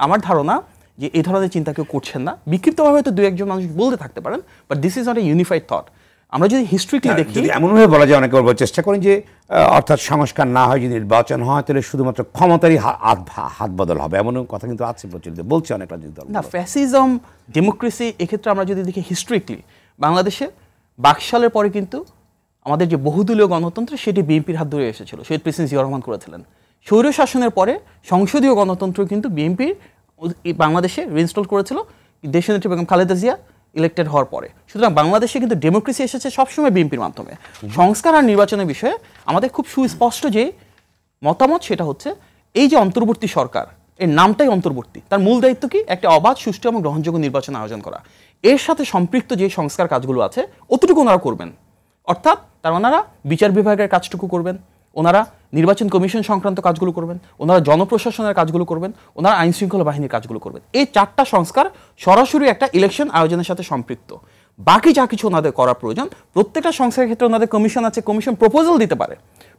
আমার ধারণা যে এই ধরনের চিন্তা কেউ করছেন না। বিক্ষিপ্তভাবে হয়তো দু একজন মানুষ বলতে থাকতে পারেন, but this is not a unified thought. আমরা যদি হিস্ট্রিক্যালি দেখি, যদি এমনভাবে বলা যায়, অনেকে বলবার চেষ্টা করেন যে অর্থাৎ সংস্কার না হয়, যদি নির্বাচন হয় তাহলে শুধুমাত্র ক্ষমতারই হাত বদল হবে, এমন কথা কিন্তু আছে প্রচলিত, বলছে অনেক রাজনৈতিক দল। না, ফ্যাসিজম ডেমোক্রেসি এক্ষেত্রে আমরা যদি দেখি হিস্ট্রিক্যালি, বাংলাদেশে বাকশালের পরে কিন্তু আমাদের যে বহুদলীয় গণতন্ত্র সেটি বিএনপির হাত ধরে এসেছিল, শহীদ প্রেসিডেন্ট জিয়াউর রহমান করেছিলেন। স্বৈর শাসনের পরে সংসদীয় গণতন্ত্র কিন্তু বিএনপির বাংলাদেশে রিইনস্টল করেছিল দেশনেত্রী বেগম খালেদা জিয়া ইলেক্টেড হওয়ার পরে। সুতরাং বাংলাদেশে কিন্তু ডেমোক্রেসি এসেছে সবসময় বিএনপির মাধ্যমে। সংস্কার আর নির্বাচনের বিষয়ে আমাদের খুব সুস্পষ্ট যে মতামত, সেটা হচ্ছে এই যে অন্তর্বর্তী সরকার, এর নামটাই অন্তর্বর্তী, তার মূল দায়িত্ব কি? একটা অবাধ, সুষ্ঠু এবং গ্রহণযোগ্য নির্বাচন আয়োজন করা। এর সাথে সম্পৃক্ত যে সংস্কার কাজগুলো আছে অতটুকু ওনারা করবেন, অর্থাৎ তার ওনারা বিচার বিভাগের কাজটুকু করবেন, ওনারা নির্বাচন কমিশন সংক্রান্ত কাজগুলো করবেন, ওনারা জনপ্রশাসনের কাজগুলো করবেন, ওনারা আইন শৃঙ্খলা বাহিনীর কাজগুলো করবেন। এই 4টা সংস্কার সরাসরি একটা ইলেকশন আয়োজনের সাথে সম্পৃক্ত। বাকি যা কিছু ওনাদের করা প্রয়োজন, প্রত্যেকটা সংস্কারের ক্ষেত্রে ওনাদের কমিশন আছে, কমিশন প্রপোজাল দিতে পারে।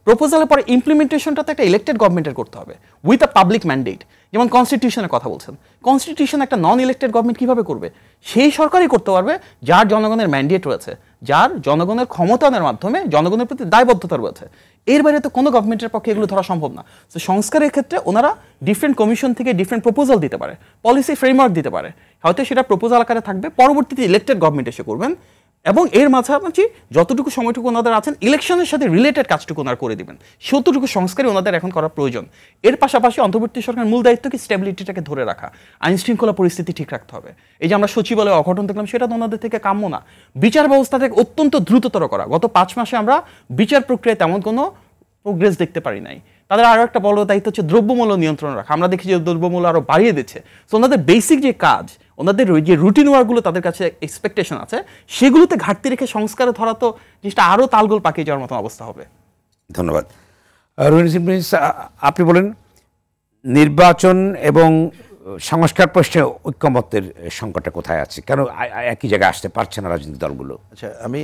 প্রপোজালের পরে ইমপ্লিমেন্টেশনটা তো একটা ইলেক্টেড গভর্নমেন্টের করতে হবে উইথ আ পাবলিক ম্যান্ডেট। যেমন কনস্টিটিউশনের কথা বলছেন, কনস্টিটিউশন একটা নন ইলেক্টেড গভর্নমেন্ট কীভাবে করবে? সেই সরকারই করতে পারবে যার জনগণের ম্যান্ডেট রয়েছে, যার জনগণের ক্ষমতায়নের মাধ্যমে জনগণের প্রতি দায়বদ্ধতা রয়েছে। এর বাইরে তো কোনো গভর্নমেন্টের পক্ষে এগুলো ধরা সম্ভব না। তো সংস্কারের ক্ষেত্রে ওনারা ডিফারেন্ট কমিশন থেকে ডিফারেন্ট প্রপোজাল দিতে পারে, পলিসি ফ্রেমওয়ার্ক দিতে পারে, হয়তো সেটা প্রপোজাল আকারে থাকবে, পরবর্তীতে ইলেক্টেড গভর্নমেন্ট এসে করবেন, এবং এর মাঝামাঝি যতটুকু সময়টুকু ওনাদের আছেন ইলেকশনের সাথে রিলেটেড কাজটুকু ওনারা করে দিবেন। যতটুকু সংস্কারই ওনাদের এখন করা প্রয়োজন। এর পাশাপাশি অন্তর্বর্তী সরকারের মূল দায়িত্ব কি? স্টেবিলিটিটাকে ধরে রাখা, আইন শৃঙ্খলা পরিস্থিতি ঠিক রাখতে হবে। এই যে আমরা সচিবালয়ে অঘটন দেখলাম, সেটা তো ওনাদের থেকে কাম্য না। বিচার ব্যবস্থাটাকে অত্যন্ত দ্রুততর করা। গত 5 মাসে আমরা বিচার প্রক্রিয়ায় তেমন কোনো প্রোগ্রেস দেখতে পারি নাই। তাদের আরও একটা বড় দায়িত্ব হচ্ছে দ্রব্যমূল্য নিয়ন্ত্রণ রাখা। আমরা দেখি যে দ্রব্যমূল্য আরও বাড়িয়ে দিচ্ছে। তো ওনাদের বেসিক যে কাজ, ওনাদের যে রুটিন ওয়ার্কগুলো তাদের কাছে এক্সপেকটেশন আছে, সেগুলোতে ঘাটতি রেখে সংস্কারে ধরা তো জিনিসটা আরও তালগোল পাকিয়ে যাওয়ার মতো অবস্থা হবে। ধন্যবাদ। রোহিণী সিং প্রিন্স, আপনি বলেন নির্বাচন এবং সংস্কার প্রশ্নে ঐক্যমত্যের সংকটটা কোথায় আছে? কেন একই জায়গায় আসতে পারছে না রাজনৈতিক দলগুলো? আচ্ছা, আমি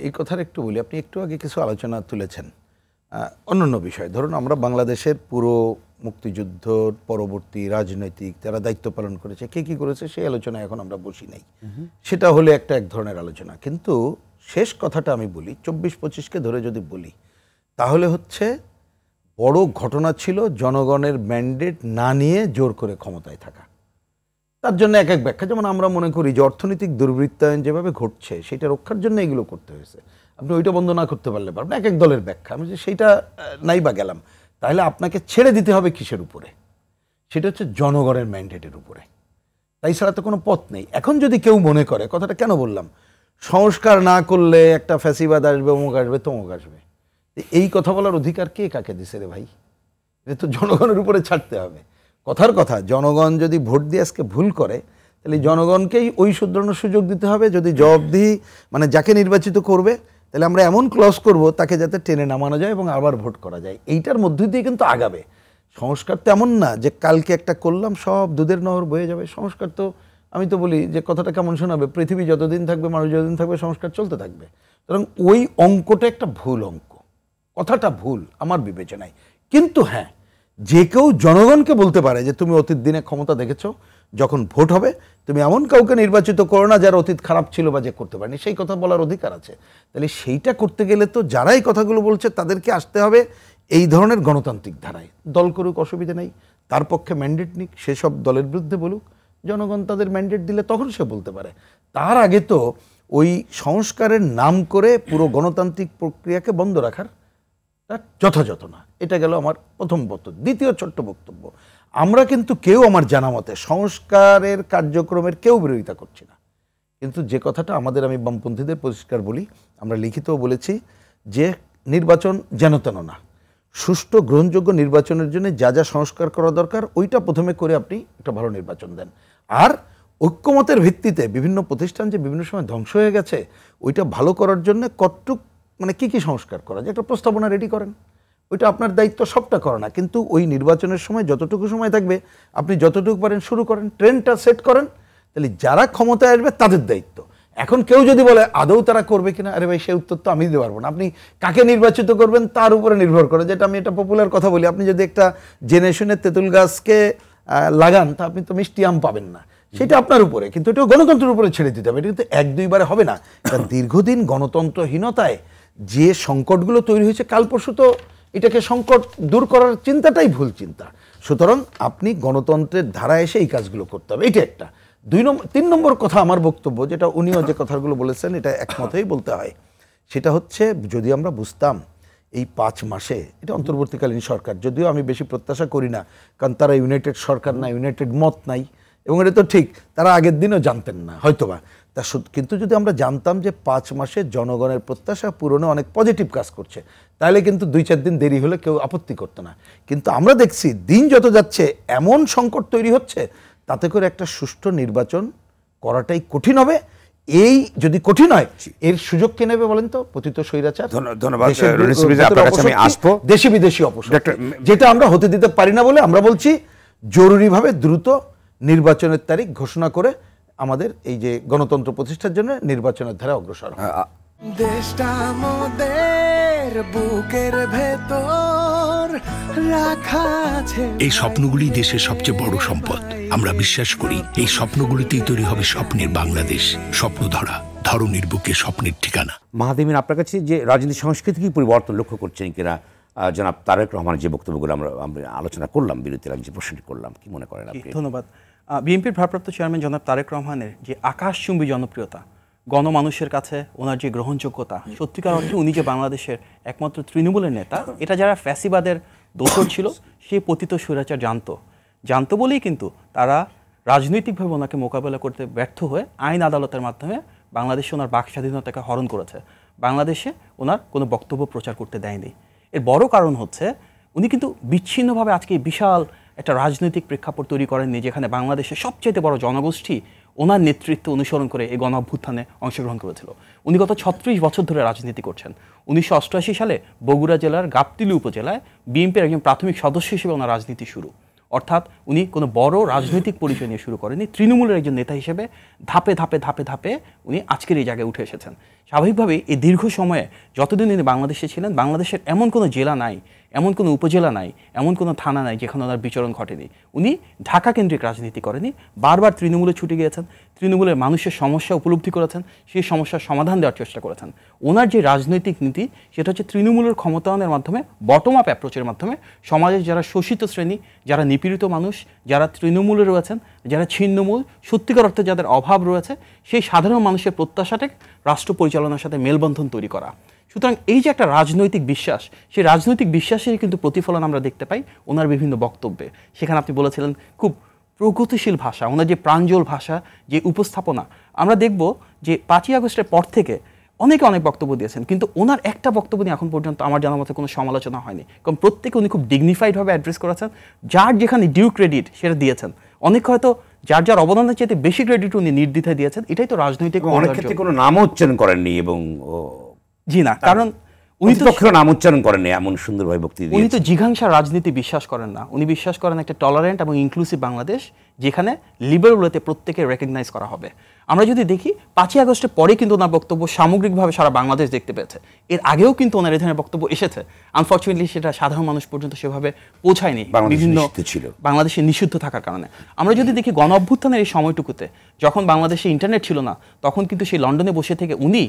এই কথার একটু বলি। আপনি একটু আগে কিছু আলোচনা তুলেছেন অন্যান্য বিষয়। ধরুন, আমরা বাংলাদেশের পুরো মুক্তিযুদ্ধ পরবর্তী রাজনৈতিক যারা দায়িত্ব পালন করেছে, কে কী করেছে, সেই আলোচনায় এখন আমরা বসি নাই। সেটা হলে এক ধরনের আলোচনা। কিন্তু শেষ কথাটা আমি বলি, 24-25কে ধরে যদি বলি, তাহলে হচ্ছে বড় ঘটনা ছিল জনগণের ম্যান্ডেট না নিয়ে জোর করে ক্ষমতায় থাকা। তার জন্য এক ব্যাখ্যা। যেমন আমরা মনে করি যে অর্থনৈতিক দুর্বৃত্তায়ন যেভাবে ঘটছে, সেটা রক্ষার জন্য এগুলো করতে হয়েছে। আপনি ওইটা বন্ধ না করতে পারলে পারবেন, এক দলের ব্যাখ্যা। আমি যে সেইটা নাই বা গেলাম, তাহলে আপনাকে ছেড়ে দিতে হবে কিসের উপরে? সেটা হচ্ছে জনগণের ম্যান্ডেটের উপরে। তাই ছাড়া তো কোনো পথ নেই। এখন যদি কেউ মনে করে, কথাটা কেন বললাম, সংস্কার না করলে একটা ফ্যাসিবাদ আসবে, অমুক আসবে, তমুক আসবে, এই কথা বলার অধিকার কে কাকে দিছে রে ভাই? এটা তো জনগণের উপরে ছাড়তে হবে। কথার কথা, জনগণ যদি ভোট দিয়ে আজকে ভুল করে, তাহলে জনগণকেই ওই শুধরানোর সুযোগ দিতে হবে। যদি জবাবদিহি, মানে যাকে নির্বাচিত করবে, তাহলে আমরা এমন ক্লজ করব তাকে যাতে টেনে নামানো যায় এবং আবার ভোট করা যায়। এইটার মধ্য দিয়ে কিন্তু আগাবে সংস্কার। তো এমন না যে কালকে একটা করলাম সব দুধের নহর বয়ে যাবে। সংস্কার তো, আমি তো বলি যে কথাটা কেমন শোনাবে, পৃথিবী যতদিন থাকবে, মানুষ যতদিন থাকবে, সংস্কার চলতে থাকবে। সুতরাং ওই অঙ্কটা একটা ভুল অঙ্ক, কথাটা ভুল আমার বিবেচনায়। কিন্তু হ্যাঁ, যে কেউ জনগণকে বলতে পারে যে তুমি অতীত দিনে ক্ষমতা দেখেছো, যখন ভোট হবে তুমি এমন কাউকে নির্বাচিত করো না যার অতীত খারাপ ছিল বা যে করতে পারেনি, সেই কথা বলার অধিকার আছে। তাহলে সেইটা করতে গেলে তো যারা এই কথাগুলো বলছে তাদেরকে আসতে হবে এই ধরনের গণতান্ত্রিক ধারায়। দল করুক, অসুবিধা নেই, তার পক্ষে ম্যান্ডেট নিক, সেসব দলের বিরুদ্ধে বলুক, জনগণ তাদের ম্যান্ডেট দিলে তখন সে বলতে পারে। তার আগে তো ওই সংস্কারের নাম করে পুরো গণতান্ত্রিক প্রক্রিয়াকে বন্ধ রাখার যথাযথ না। এটা গেল আমার প্রথম বক্তব্য। দ্বিতীয় ছোট্ট বক্তব্য, আমরা কিন্তু কেউ, আমার জানা মতে, সংস্কারের কার্যক্রমের কেউ বিরোধিতা করছি না। কিন্তু যে কথাটা আমাদের, আমি বামপন্থীদের পরিষ্কার বলি, আমরা লিখিতও বলেছি যে নির্বাচন যেন তেন না, সুষ্ঠু গ্রহণযোগ্য নির্বাচনের জন্য যা যা সংস্কার করা দরকার ওইটা প্রথমে করে আপনি একটা ভালো নির্বাচন দেন। আর ঐক্যমতের ভিত্তিতে বিভিন্ন প্রতিষ্ঠান যে বিভিন্ন সময় ধ্বংস হয়ে গেছে, ওইটা ভালো করার জন্য কতটুক, মানে কী কী সংস্কার করা যায়, একটা প্রস্তাবনা রেডি করেন। ওইটা আপনার দায়িত্ব, সবটা করা না, কিন্তু ওই নির্বাচনের সময় যতটুকু সময় থাকবে আপনি যতটুকু পারেন শুরু করেন, ট্রেনটা সেট করেন। তাহলে যারা ক্ষমতায় আসবে তাদের দায়িত্ব। এখন কেউ যদি বলে আদৌ তারা করবে কিনা, আরে ভাই সেই উত্তর তো আমি দিতে পারবো না। আপনি কাকে নির্বাচিত করবেন তার উপরে নির্ভর করে, যেটা আমি এটা পপুলার কথা বলি, আপনি যদি একটা জেনারেশনের তেঁতুল গাছকে লাগান তা আপনি তো মিষ্টি আম পাবেন না, সেটা আপনার উপরে, কিন্তু এটা গণতন্ত্রের উপরে ছেড়ে দিতে হবে। এটা কিন্তু 1-2 হবে না, কারণ দীর্ঘদিন গণতন্ত্রহীনতায় যে সংকটগুলো তৈরি হয়েছে, কাল পরশু তো এটাকে সংকট দূর করার চিন্তাটাই ভুল চিন্তা। সুতরাং আপনি গণতন্ত্রের ধারায় এসে এই কাজগুলো করতে হবে, এটা একটা। 3 নম্বর কথা আমার বক্তব্য, যেটা উনিও যে কথাগুলো বলেছেন এটা একমতই বলতে হয়, সেটা হচ্ছে যদি আমরা বুঝতাম এই 5 মাসে, এটা অন্তর্বর্তীকালীন সরকার, যদিও আমি বেশি প্রত্যাশা করি না, কারণ তারা ইউনাইটেড সরকার না, ইউনাইটেড মত নাই, এবং এটা তো ঠিক তারা আগের দিনও জানতেন না হয়তোবা, কিন্তু যদি আমরা জানতাম যে 5 মাসে জনগণের প্রত্যাশা পূরণে অনেক পজিটিভ কাজ করছে, তাহলে কিন্তু 2-4 দিন দেরি হলে কেউ আপত্তি করতো না। কিন্তু আমরা দেখছি দিন যত যাচ্ছে এমন সংকট তৈরি হচ্ছে, তাতে করে একটা সুষ্ঠু নির্বাচন করাটাই কঠিন হবে। এই যদি কঠিন হয়, এর সুযোগ কে নেবে বলেন তো? পতিত স্বৈরাচার। ধন্যবাদ। আপনার কাছে আমি আসবো। দেশি বিদেশি অপশক্তি, যেটা আমরা হতে দিতে পারি না বলে আমরা বলছি জরুরিভাবে দ্রুত নির্বাচনের তারিখ ঘোষণা করে আমাদের এই যে গণতন্ত্র প্রতিষ্ঠার জন্য নির্বাচনের ধারা অগ্রসর হয়। দেশটা আমাদের বুকের ভেতর রাখা আছে। এই স্বপ্নগুলি দেশের সবচেয়ে বড় সম্পদ। আমরা বিশ্বাস করি এই স্বপ্নগুলিতেই তৈরি হবে স্বপ্নের বাংলাদেশ। স্বপ্ন ধরনীর বুকে স্বপ্নের ঠিকানা। মাহাদিমিন, আপনার কাছে যে রাজনীতি সংস্কৃতি কি পরিবর্তন লক্ষ্য করছেন কিনা, জনাব তারেক রহমানের যে বক্তব্যগুলো আমরা আলোচনা করলাম, বিরতির আগে যে প্রশ্নটি করলাম, কি মনে করেন আপনি? ধন্যবাদ। বিএনপির ভারপ্রাপ্ত চেয়ারম্যান জনাব তারেক রহমানের যে আকাশচুম্বী জনপ্রিয়তা, গণমানুষের কাছে ওনার যে গ্রহণযোগ্যতা, সত্যিকার অর্থে উনি যে বাংলাদেশের একমাত্র তৃণমূলের নেতা, এটা যারা ফ্যাসিবাদের দোসর ছিল সেই পতিত স্বৈরাচার জানতো বলেই কিন্তু তারা রাজনৈতিকভাবে ওনাকে মোকাবেলা করতে ব্যর্থ হয়ে আইন আদালতের মাধ্যমে বাংলাদেশে ওনার বাক স্বাধীনতাকে হরণ করেছে, বাংলাদেশে ওনার কোনো বক্তব্য প্রচার করতে দেয়নি। এর বড় কারণ হচ্ছে উনি কিন্তু বিচ্ছিন্নভাবে আজকে বিশাল একটা রাজনৈতিক প্রেক্ষাপট তৈরি করেননি, যেখানে বাংলাদেশের সবচেয়ে বড় জনগোষ্ঠী ওনার নেতৃত্ব অনুসরণ করে এই গণ অভ্যুত্থানে অংশগ্রহণ করেছিল। উনি গত 36 বছর ধরে রাজনীতি করছেন। 1988 সালে বগুড়া জেলার গাবতলী উপজেলায় বিএনপির একজন প্রাথমিক সদস্য হিসেবে ওনার রাজনীতি শুরু। অর্থাৎ উনি কোনো বড় রাজনৈতিক পরিচয় নিয়ে শুরু করেননি, তৃণমূলের একজন নেতা হিসেবে ধাপে ধাপে উনি আজকের এই জায়গায় উঠে এসেছেন। স্বাভাবিকভাবেই এই দীর্ঘ সময়ে যতদিন উনি বাংলাদেশে ছিলেন, বাংলাদেশের এমন কোনো জেলা নাই, এমন কোনো উপজেলা নাই, এমন কোনো থানা নাই যেখানে ওনার বিচরণ ঘটেনি। উনি ঢাকা কেন্দ্রিক রাজনীতি করেনি, বারবার তৃণমূলে ছুটে গিয়েছেন, তৃণমূলের মানুষের সমস্যা উপলব্ধি করেছেন, সেই সমস্যার সমাধান দেওয়ার চেষ্টা করেছেন। ওনার যে রাজনৈতিক নীতি সেটা হচ্ছে তৃণমূলের ক্ষমতায়নের মাধ্যমে, বটম আপ অ্যাপ্রোচের মাধ্যমে সমাজের যারা শোষিত শ্রেণী, যারা নিপীড়িত মানুষ, যারা তৃণমূলে রয়েছেন, যারা ছিন্নমূল, সত্যিকার অর্থে যাদের অভাব রয়েছে, সেই সাধারণ মানুষের প্রত্যাশাটাকে রাষ্ট্র পরিচালনার সাথে মেলবন্ধন তৈরি করা। সুতরাং এই যে একটা রাজনৈতিক বিশ্বাস, সেই রাজনৈতিক বিশ্বাসেরই কিন্তু প্রতিফলন আমরা দেখতে পাই ওনার বিভিন্ন বক্তব্যে। সেখানে আপনি বলেছিলেন খুব প্রগতিশীল ভাষা, ওনার যে প্রাঞ্জল ভাষা, যে উপস্থাপনা, আমরা দেখব যে 5ই আগস্টের পর থেকে অনেকে অনেক বক্তব্য দিয়েছেন, কিন্তু ওনার একটা বক্তব্য নিয়ে এখন পর্যন্ত আমার জানার মতো কোনো সমালোচনা হয়নি, কারণ প্রত্যেকে উনি খুব ডিগনিফাইডভাবে অ্যাড্রেস করেছেন, যার যেখানে ডিউ ক্রেডিট সেটা দিয়েছেন। অনেক হয়তো যার অবদানের চাইতে বেশি ক্রেডিট উনি নির্দ্বিধায় দিয়েছেন। এটাই তো রাজনৈতিক, অনেক ক্ষেত্রে কোনো নাম উচ্চারণ করেননি, এবং জি না, কারণ উনি তো নাম উচ্চারণ করেননি, এমন সুন্দরভাবে বক্তব্য। উনি তো জিঘাংসা রাজনীতি বিশ্বাস করেন না, উনি বিশ্বাস করেন একটা টলারেন্ট এবং ইনক্লুসিভ বাংলাদেশ, যেখানে লিবারেল ওয়েতে প্রত্যেকে রেকগনাইজ করা হবে। আমরা যদি দেখি 5ই আগস্টের পরে কিন্তু ওনার বক্তব্য সামগ্রিকভাবে সারা বাংলাদেশ দেখতে পেয়েছে। এর আগেও কিন্তু ওনার এই ধরনের বক্তব্য এসেছে, আনফর্চুনেটলি সেটা সাধারণ মানুষ পর্যন্ত সেভাবে পৌঁছায়নি, বিভিন্ন বাংলাদেশে নিষিদ্ধ থাকার কারণে। আমরা যদি দেখি গণ অভ্যুত্থানের এই সময়টুকুতে যখন বাংলাদেশে ইন্টারনেট ছিল না, তখন কিন্তু সেই লন্ডনে বসে থেকে উনি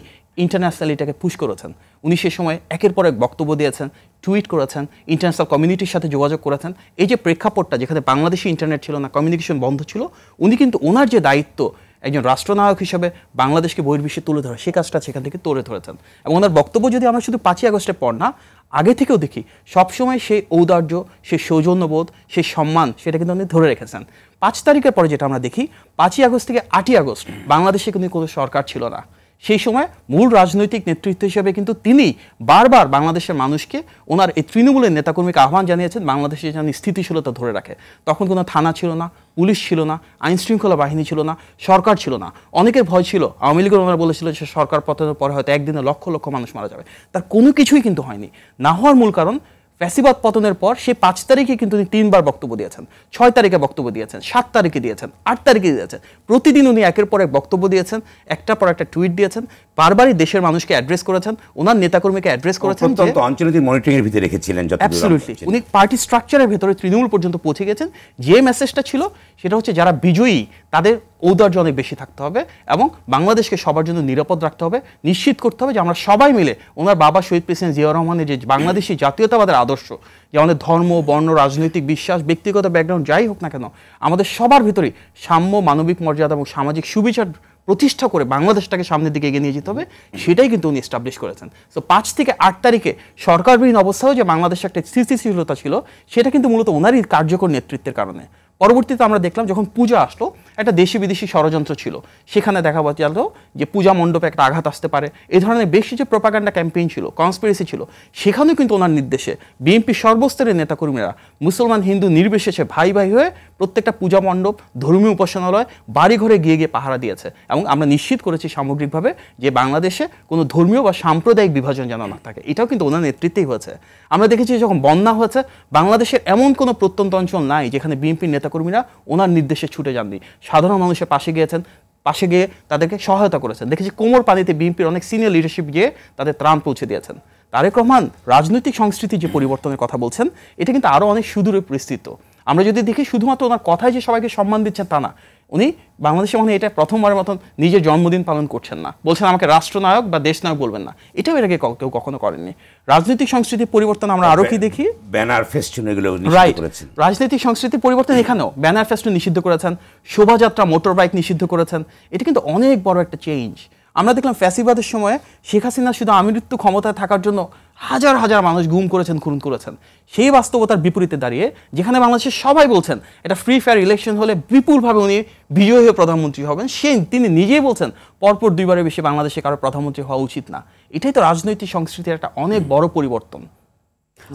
ইন্টারন্যাশনাল এটাকে পুশ করেছেন। উনি সে সময় একের পর এক বক্তব্য দিয়েছেন, টুইট করেছেন, ইন্টারন্যাশনাল কমিউনিটির সাথে যোগাযোগ করেছেন। এই যে প্রেক্ষাপটটা, যেখানে বাংলাদেশে ইন্টারনেট ছিল না, কমিউনিকেশন বন্ধ ছিল, উনি কিন্তু ওনার যে দায়িত্ব একজন রাষ্ট্রনায়ক হিসেবে বাংলাদেশকে বহির্বিশ্বে তুলে ধরা, সে কাজটা সেখান থেকে তুলে ধরেছেন। এবং ওনার বক্তব্য যদি আমরা শুধু 5ই আগস্টের পর না, আগে থেকেও দেখি, সবসময় সেই ঔদার্য, সেই সৌজন্যবোধ, সেই সম্মান, সেটা কিন্তু উনি ধরে রেখেছেন। 5 তারিখের পরে যেটা আমরা দেখি, 5ই আগস্ট থেকে 8ই আগস্ট বাংলাদেশে কিন্তু কোনো সরকার ছিল না। সেই সময় মূল রাজনৈতিক নেতৃত্ব হিসেবে কিন্তু তিনি বারবার বাংলাদেশের মানুষকে, ওনার এই তৃণমূলের নেতাকর্মীকে আহ্বান জানিয়েছেন বাংলাদেশে যেন স্থিতিশীলতা ধরে রাখে। তখন কোনো থানা ছিল না, পুলিশ ছিল না, আইন শৃঙ্খলা বাহিনী ছিল না, সরকার ছিল না। অনেকের ভয় ছিল, আওয়ামী লীগের ওনারা বলেছিল যে সরকার পতনের পরে হয়তো একদিনে লক্ষ লক্ষ মানুষ মারা যাবে। তার কোনো কিছুই কিন্তু হয়নি। না হওয়ার মূল কারণ ফ্যাসিবাদ পতনের পর সে 5 তারিখে কিন্তু উনি 3বার বক্তব্য দিয়েছেন, 6 তারিখে বক্তব্য দিয়েছেন, 7 তারিখে দিয়েছেন, 8 তারিখে দিয়েছেন। প্রতিদিন উনি একের পর এক বক্তব্য দিয়েছেন, একটার পর একটা টুইট দিয়েছেন, বারবারই দেশের মানুষকে অ্যাড্রেস করেছেন, ওনার নেতাকর্মীকে অ্যাড্রেস করেছেন। অত্যন্ত অঞ্চলনীতি মনিটরিং এর ভিতরে রেখেছিলেন যতদূর অ্যাবসলিউটলি। উনি পার্টি স্ট্রাকচারের ভেতরে তৃণমূল পর্যন্ত পৌঁছে গেছেন। যে মেসেজটা ছিল সেটা হচ্ছে যারা বিজয়ী তাদের ঔদার্য অনেক বেশি থাকতে হবে এবং বাংলাদেশকে সবার জন্য নিরাপদ রাখতে হবে, নিশ্চিত করতে হবে যে আমরা সবাই মিলে ওনার বাবা শহীদ প্রেসিডেন্ট জিয়াউর রহমানের যে বাংলাদেশি জাতীয়তাবাদের আদর্শ, যে আমাদের ধর্ম, বর্ণ, রাজনৈতিক বিশ্বাস, ব্যক্তিগত ব্যাকগ্রাউন্ড যাই হোক না কেন, আমাদের সবার ভিতরেই সাম্য, মানবিক মর্যাদা এবং সামাজিক সুবিচার প্রতিষ্ঠা করে বাংলাদেশটাকে সামনের দিকে এগিয়ে নিয়ে যেতে হবে, সেটাই কিন্তু উনি এস্টাবলিশ করেছেন। সো 5 থেকে 8 তারিখে সরকারবিহীন অবস্থাও যে বাংলাদেশে একটা স্থিতিশীলতা ছিল, সেটা কিন্তু মূলত ওনারই কার্যকর নেতৃত্বের কারণে। পরবর্তীতে আমরা দেখলাম যখন পূজা আসলো, একটা দেশি বিদেশি ষড়যন্ত্র ছিল, সেখানে দেখা গেল যে পূজা মণ্ডপে একটা আঘাত আসতে পারে, এই ধরনের বেশ কিছু প্রোপাগান্ডা ক্যাম্পেইন ছিল, কনস্পিরেসি ছিল। সেখানেও কিন্তু ওনার নির্দেশে বিএনপি সর্বস্তরের নেতাকর্মীরা মুসলমান হিন্দু নির্বিশেষে ভাই ভাই হয়ে প্রত্যেকটা পূজা মণ্ডপ, ধর্মীয় উপাসনালয়, বাড়িঘরে গিয়ে গিয়ে পাহারা দিয়েছে এবং আমরা নিশ্চিত করেছি সামগ্রিকভাবে যে বাংলাদেশে কোনো ধর্মীয় বা সাম্প্রদায়িক বিভাজন যেন না থাকে। এটাও কিন্তু ওনার নেতৃত্বেই হয়েছে। আমরা দেখেছি যখন বন্যা হয়েছে, বাংলাদেশের এমন কোনো প্রত্যন্ত অঞ্চল নাই যেখানে বিএনপির নেতাকর্মীরা ওনার নির্দেশে ছুটে যাননি, সাধারণ মানুষের পাশে গিয়েছেন, পাশে গিয়ে তাদেরকে সহায়তা করেছেন। দেখেছি কোমর পানিতে বিএনপির অনেক সিনিয়র লিডারশিপ গিয়ে তাদের ত্রাণ পৌঁছে দিয়েছেন। তারেক রহমান রাজনৈতিক সংস্কৃতি যে পরিবর্তনের কথা বলছেন, এটা কিন্তু আরও অনেক সুদূরে বিস্তৃত। আমরা যদি দেখি শুধুমাত্র ওনার কথায় যে সবাইকে সম্মান দিচ্ছেন তা না, উনি বাংলাদেশে মানে এটা প্রথমবারের মতন নিজের জন্মদিন পালন করছেন না, বলছেন আমাকে রাষ্ট্রনায়ক বা দেশনায়ক বলবেন না। এটাও এর আগে কেউ কখনো করেননি। রাজনৈতিক সংস্কৃতির পরিবর্তন আমরা আরো কি দেখি, ব্যানার ফেস্টুন এগুলো রাইট। করেছেন। রাজনৈতিক সংস্কৃতির পরিবর্তন এখানেও ব্যানার ফেস্টুন নিষিদ্ধ করেছেন, শোভাযাত্রা, মোটর বাইক নিষিদ্ধ করেছেন। এটা কিন্তু অনেক বড় একটা চেঞ্জ। আমরা দেখলাম ফ্যাসিবাদের সময় শেখ হাসিনা শুধু আমৃত্যু ক্ষমতায় থাকার জন্য হাজার হাজার মানুষ গুম করেছেন, খুন করেছেন। সেই বাস্তবতার বিপরীতে দাঁড়িয়ে যেখানে বাংলাদেশের সবাই বলছেন এটা ফ্রি ফেয়ার ইলেকশন হলে বিপুলভাবে উনি বিজয়ী হয়ে প্রধানমন্ত্রী হবেন, তিনি নিজেই বলছেন পরপর 2বারের বেশি বাংলাদেশে কারো প্রধানমন্ত্রী হওয়া উচিত না। এটাই তো রাজনৈতিক সংস্কৃতির একটা অনেক বড় পরিবর্তন।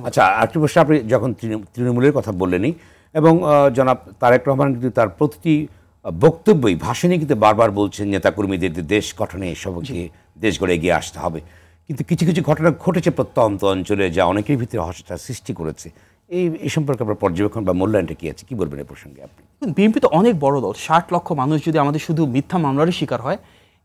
আচ্ছা, আরেকটি প্রশ্ন, আপনি যখন তৃণমূলের কথা বললেনই এবং জনাব তারেক রহমান কিন্তু তার প্রতিটি বক্তব্যই, ভাষণে কিন্তু বারবার বলছেন নেতাকর্মীদের দেশ গঠনে সবকে দেশ গড়ে এগিয়ে আসতে হবে, কিন্তু কিছু কিছু ঘটনা ঘটেছে প্রত্যন্ত অঞ্চলে যা অনেকের ভিতরে হতাশা সৃষ্টি করেছে। এই সম্পর্কে আপনার পর্যবেক্ষণ বা মূল্যায়নটা কি আছে, কি বলবেন এই প্রসঙ্গে আপনি? বিএনপি তো অনেক বড় দল, 60 লক্ষ মানুষ যদি আমাদের শুধু মিথ্যা মামলারই শিকার হয়,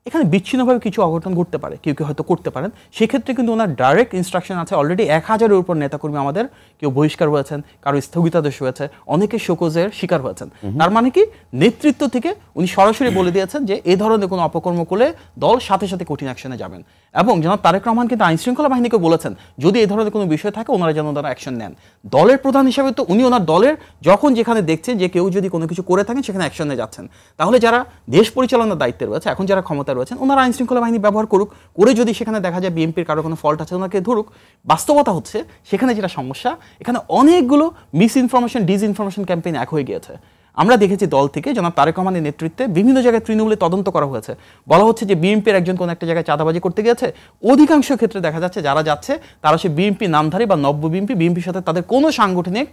এখানে বিচ্ছিন্নভাবে কিছু অঘটন ঘটতে পারে, কেউ কেউ হয়তো করতে পারেন। সেক্ষেত্রে কিন্তু ওনার ডাইরেক্ট ইনস্ট্রাকশন আছে। অলরেডি 1000-এর উপর নেতাকর্মী আমাদের কেউ বহিষ্কার হয়েছেন, কারো স্থগিতাদেশ হয়েছে, অনেকে শোকজের শিকার হয়েছেন। তার মানে কি, নেতৃত্ব থেকে উনি সরাসরি বলে দিয়েছেন যে এই ধরনের কোনো অপকর্ম করলে দল সাথে সাথে কঠিন অ্যাকশনে যাবেন। এবং জনাব তারেক রহমান কিন্তু আইন শৃঙ্খলা বাহিনীকে বলেছেন যদি এই ধরনের কোনো বিষয় থাকে ওনারা যেন তারা অ্যাকশন নেন। দলের প্রধান হিসাবে তো উনি ওনার দলের যখন যেখানে দেখছেন যে কেউ যদি কোনো কিছু করে থাকেন সেখানে অ্যাকশনে যাচ্ছেন, তাহলে যারা দেশ পরিচালনার দায়িত্বে রয়েছে, এখন যারা ক্ষমতায় রয়েছেন, ওনারা আইন শৃঙ্খলা বাহিনী ব্যবহার করুক, করে যদি সেখানে দেখা যায় বিএনপির কারো কোনো ফল্ট আছে ওনাকে ধরুক। বাস্তবতা হচ্ছে সেখানে যেটা সমস্যা, এখানে অনেকগুলো মিস ইনফরমেশন, ডিসইনফরমেশন ক্যাম্পেইন এক হয়ে গিয়েছে। আমরা দেখেছি দল থেকে জনাব তারেক রহমানের নেতৃত্বে বিভিন্ন জায়গায় তৃণমূলে তদন্ত করা হয়েছে, বলা হচ্ছে যে বিএনপির একজন কোনো একটা জায়গায় চাঁদাবাজি করতে গেছে। অধিকাংশ ক্ষেত্রে দেখা যাচ্ছে যারা যাচ্ছে তারা সে বিএনপি নামধারী বা নব্য বিএনপির সাথে তাদের কোনো সাংগঠনিক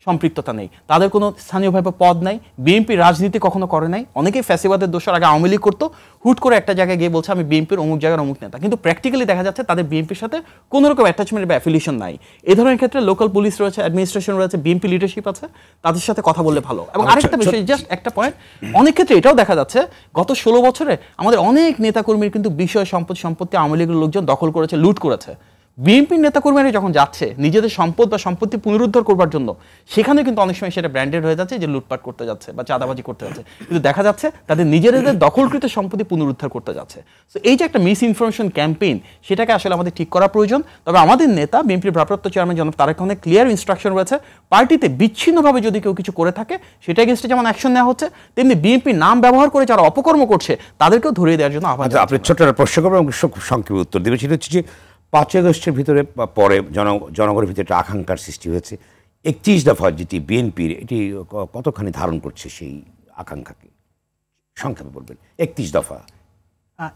সম্পৃক্ততা নেই, তাদের কোনো স্থানীয়ভাবে পদ নাই, বিএনপি রাজনীতি কখনো করে নাই। অনেকেই ফ্যাসিবাদের দোষর আগে আওয়ামী লীগ করতো, হুট করে একটা জায়গায় গিয়ে বলছে আমি বিএনপির অমুক জায়গার অমুক নেতা, কিন্তু প্র্যাকটিক্যালি দেখা যাচ্ছে তাদের বিএনপির সাথে কোনো রকম অ্যাটাচমেন্ট বা অ্যাফিলিয়েশন নাই। এই ধরনের ক্ষেত্রে লোকাল পুলিশ রয়েছে, অ্যাডমিনিস্ট্রেশন রয়েছে, বিএনপি লিডারশিপ আছে, তাদের সাথে কথা বললে ভালো। এবং আরেকটা বিষয়, জাস্ট একটা পয়েন্ট, অনেক ক্ষেত্রে এটাও দেখা যাচ্ছে গত 16 বছরে আমাদের অনেক নেতাকর্মীর কিন্তু বিষয় সম্পত্তি আওয়ামী লীগের লোকজন দখল করেছে, লুট করেছে। বিএনপির নেতাকর্মীরা যখন যাচ্ছে নিজেদের সম্পদ বা সম্পত্তি পুনরুদ্ধার করবার জন্য, সেখানে কিন্তু অনেক সময় সেটা ব্র্যান্ডেড হয়ে যাচ্ছে যে লুটপাট করতে যাচ্ছে বা চাঁদাবাজি করতে যাচ্ছে, কিন্তু দেখা যাচ্ছে তাদের নিজেদের দখলকৃত সম্পত্তি পুনরুদ্ধার করতে যাচ্ছে। তো এই যে একটা মিস ইনফরমেশন ক্যাম্পেইন, সেটাকে আসলে আমাদের ঠিক করা প্রয়োজন। তবে আমাদের নেতা বিএনপির ভারপ্রাপ্ত চেয়ারম্যান জনাব তারেক রহমানের ক্লিয়ার ইনস্ট্রাকশন রয়েছে, পার্টিতে বিচ্ছিন্নভাবে যদি কেউ কিছু করে থাকে সেটা এগেইনস্টে যেমন অ্যাকশন নেওয়া হচ্ছে, তেমনি বিএনপির নাম ব্যবহার করে যারা অপকর্ম করছে তাদেরকেও ধরিয়ে দেওয়ার জন্য আহ্বান। আপনি ছোট্ট একটা প্রশ্ন করবেন এবং খুব সংক্ষেপে উত্তর দেবেন। সেটা হচ্ছে যে 5 আগস্টের ভিতরে পরে জনগণের ভিতরে একটা আকাঙ্ক্ষার সৃষ্টি হয়েছে। 31 দফা যেটি বিএনপির, এটি কতখানি ধারণ করছে সেই আকাঙ্ক্ষাকে, সংক্ষেপে বলবেন। 31 দফা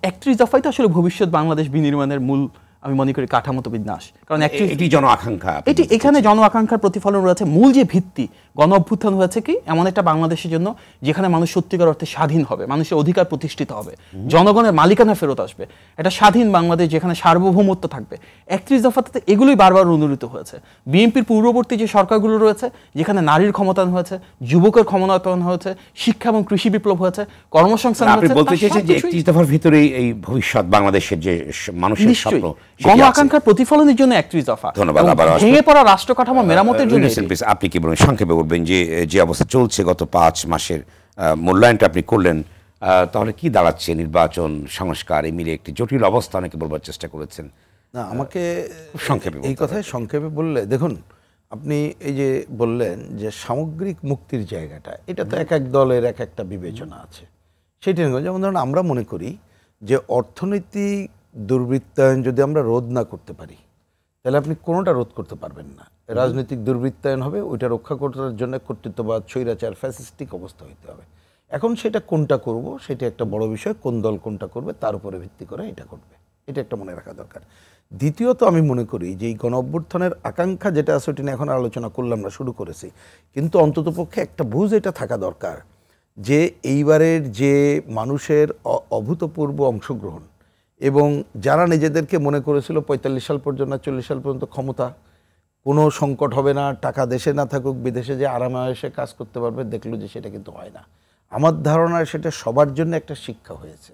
31 দফাই তো আসলে ভবিষ্যৎ বাংলাদেশ বিনির্মাণের মূল আমি মনে করি কাঠামোগত বিন্যাস। কারণ এটি জন আকাঙ্ক্ষা, এটি এখানে জন আকাঙ্ক্ষার প্রতিফলন রয়েছে। মূল যে ভিত্তি গণ অভ্যুত্থান হয়েছে কি এমন একটা বাংলাদেশের জন্য যেখানে মানুষ সত্যিকার অর্থে স্বাধীন হবে, মানুষের অধিকার প্রতিষ্ঠিত হবে, জনগণের মালিকানা ফেরত আসবে, একটা স্বাধীন বাংলাদেশ যেখানে সার্বভৌমত্ব থাকবে। 31 দফাতে এগুলোই বারবার অনুরোধিত হয়েছে। বিএনপির পূর্ববর্তী যে সরকারগুলো রয়েছে যেখানে নারীর ক্ষমতায়ন হয়েছে, যুবকের ক্ষমতায়ন হয়েছে, শিক্ষা এবং কৃষি বিপ্লব হয়েছে, কর্মসংস্থান আপনি হয়েছে, বলতে চেয়েছেন যে 31 দফার ভিতরেই এই ভবিষ্যৎ বাংলাদেশের যে মানুষের নিশ্চয়ই স্বপ্ন গণ আকাঙ্ক্ষার প্রতিফলনের জন্য 31 দফা। ধন্যবাদ। এবং আবার আসবো। ভেঙে পড়া রাষ্ট্র কাঠামো মেরামতের জন্য Listen, please, আপনি কি বলবেন সংক্ষেপে বলবেন যে যে অবস্থা চলছে গত 5 মাসের মূল্যায়নটা আপনি করলেন, তাহলে কি দাঁড়াচ্ছে? নির্বাচন সংস্কার এই মিলে একটি জটিল অবস্থা অনেকে বলবার চেষ্টা করেছেন। না, আমাকে সংক্ষেপে এই কথায় সংক্ষেপে বললে, দেখুন আপনি এই যে বললেন যে সামগ্রিক মুক্তির জায়গাটা, এটা তো এক এক দলের এক একটা বিবেচনা আছে। সেটা যেমন ধরুন আমরা মনে করি যে অর্থনৈতিক দুর্বৃত্তায়ন যদি আমরা রোধ না করতে পারি তাহলে আপনি কোনোটা রোধ করতে পারবেন না। রাজনৈতিক দুর্বৃত্তায়ন হবে, ওইটা রক্ষা করার জন্য কর্তৃত্ববাদ, স্বৈরাচার, ফ্যাসিস্টিক অবস্থা হইতে হবে। এখন সেটা কোনটা করব সেটা একটা বড় বিষয়, কোন দল কোনটা করবে তার উপরে ভিত্তি করে এটা করবে, এটা একটা মনে রাখা দরকার। দ্বিতীয়ত আমি মনে করি যে এই গণ অভ্যুত্থানের আকাঙ্ক্ষা যেটা আছে ওটা নিয়ে এখন আলোচনা করলাম না, শুরু করেছি, কিন্তু অন্ততপক্ষে একটা বুঝ এটা থাকা দরকার যে এইবারের যে মানুষের অভূতপূর্ব অংশগ্রহণ এবং যারা নিজেদেরকে মনে করেছিল 45 সাল পর্যন্ত 40 সাল পর্যন্ত ক্ষমতা, কোনো সংকট হবে না, টাকা দেশে না থাকুক, বিদেশে যে আরামে কাজ করতে পারবে, দেখলো যে সেটা কিন্তু হয় না। আমার ধারণা সেটা সবার জন্য একটা শিক্ষা হয়েছে।